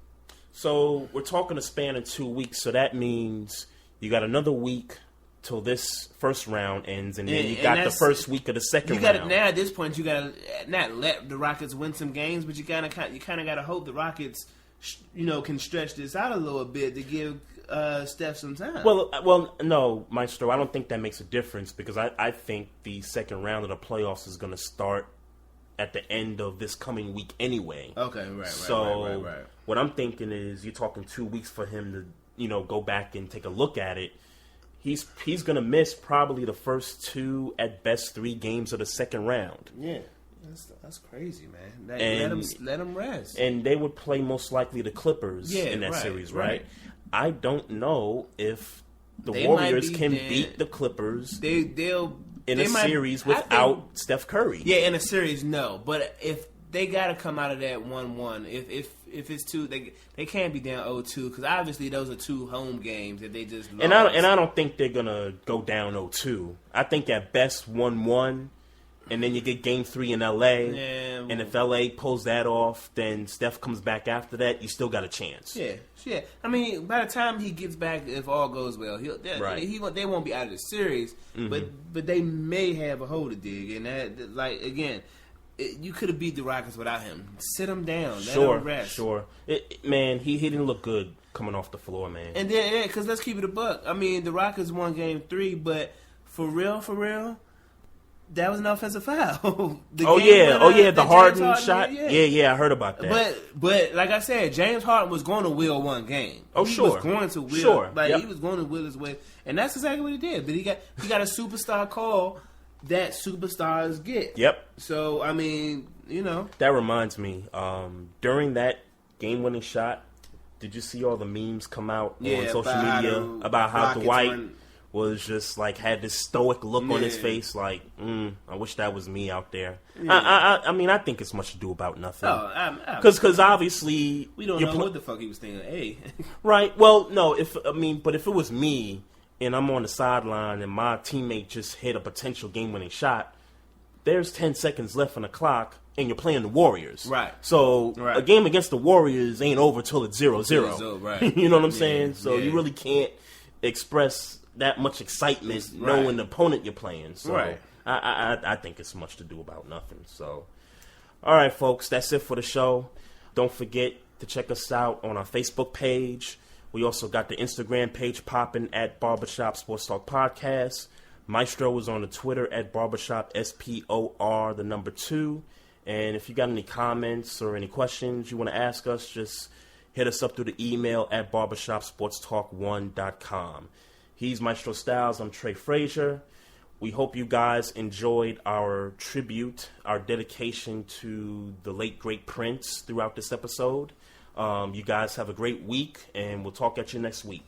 So we're talking a span of 2 weeks, so that means you got another week till this first round ends, and then you got the first week of the second round. Now at this point, you got to not let the Rockets win some games, but you kind of got to hope the Rockets, can stretch this out a little bit to give Steph some time. Well, no, Maestro, I don't think that makes a difference, because I think the second round of the playoffs is going to start at the end of this coming week anyway. Okay, right. So what I'm thinking is, you're talking 2 weeks for him to, go back and take a look at it. He's going to miss probably the first 2, at best 3 games of the second round. Yeah, that's crazy, man. Let him rest. And they would play most likely the Clippers in that series, right? I don't know if the Warriors can beat the Clippers. They'll. In a series without Steph Curry. Yeah, in a series, no. But if they got to come out of that 1-1, if it's 2, they can't be down 0-2, because obviously those are 2 home games that they just lost. And I don't think they're gonna go down 0-2. I think at best 1-1, and then you get Game 3 in LA. Yeah, and if LA pulls that off, then Steph comes back after that. You still got a chance. Yeah. I mean, by the time he gets back, if all goes well, they won't be out of the series. Mm-hmm. But they may have a hole to dig, and that, like, again, you could have beat the Rockets without him. Sit him down. Let him rest. Sure. Man, he didn't look good coming off the floor, man. And then, because let's keep it a buck. I mean, the Rockets won Game 3, but for real. That was an offensive foul. The Harden shot. Yeah, I heard about that. But like I said, James Harden was going to will one game. He was going to will. He was going to will his way, and that's exactly what he did. But he got a superstar call that superstars get. Yep. So I mean, that reminds me. During that game-winning shot, did you see all the memes come out on social media about how Dwight was just like had this stoic look on his face, like, I wish that was me out there. Yeah. I mean, I think it's much ado about nothing. Because obviously we don't know what the fuck he was thinking. Hey, right? Well, no. But if it was me and I'm on the sideline and my teammate just hit a potential game-winning shot, there's 10 seconds left on the clock. And you're playing the Warriors. Right. So a game against the Warriors ain't over till it's 0-0. Right. You know what I'm saying? So you really can't express that much excitement knowing the opponent you're playing. So I think it's much to do about nothing. So, all right, folks, that's it for the show. Don't forget to check us out on our Facebook page. We also got the Instagram page popping at Barbershop Sports Talk Podcast. Maestro is on the Twitter at Barbershop SPOR, the number 2. And if you got any comments or any questions you want to ask us, just hit us up through the email at barbershopsportstalk1.com. He's Maestro Styles. I'm Trey Fraser. We hope you guys enjoyed our tribute, our dedication to the late, great Prince throughout this episode. You guys have a great week, and we'll talk at you next week.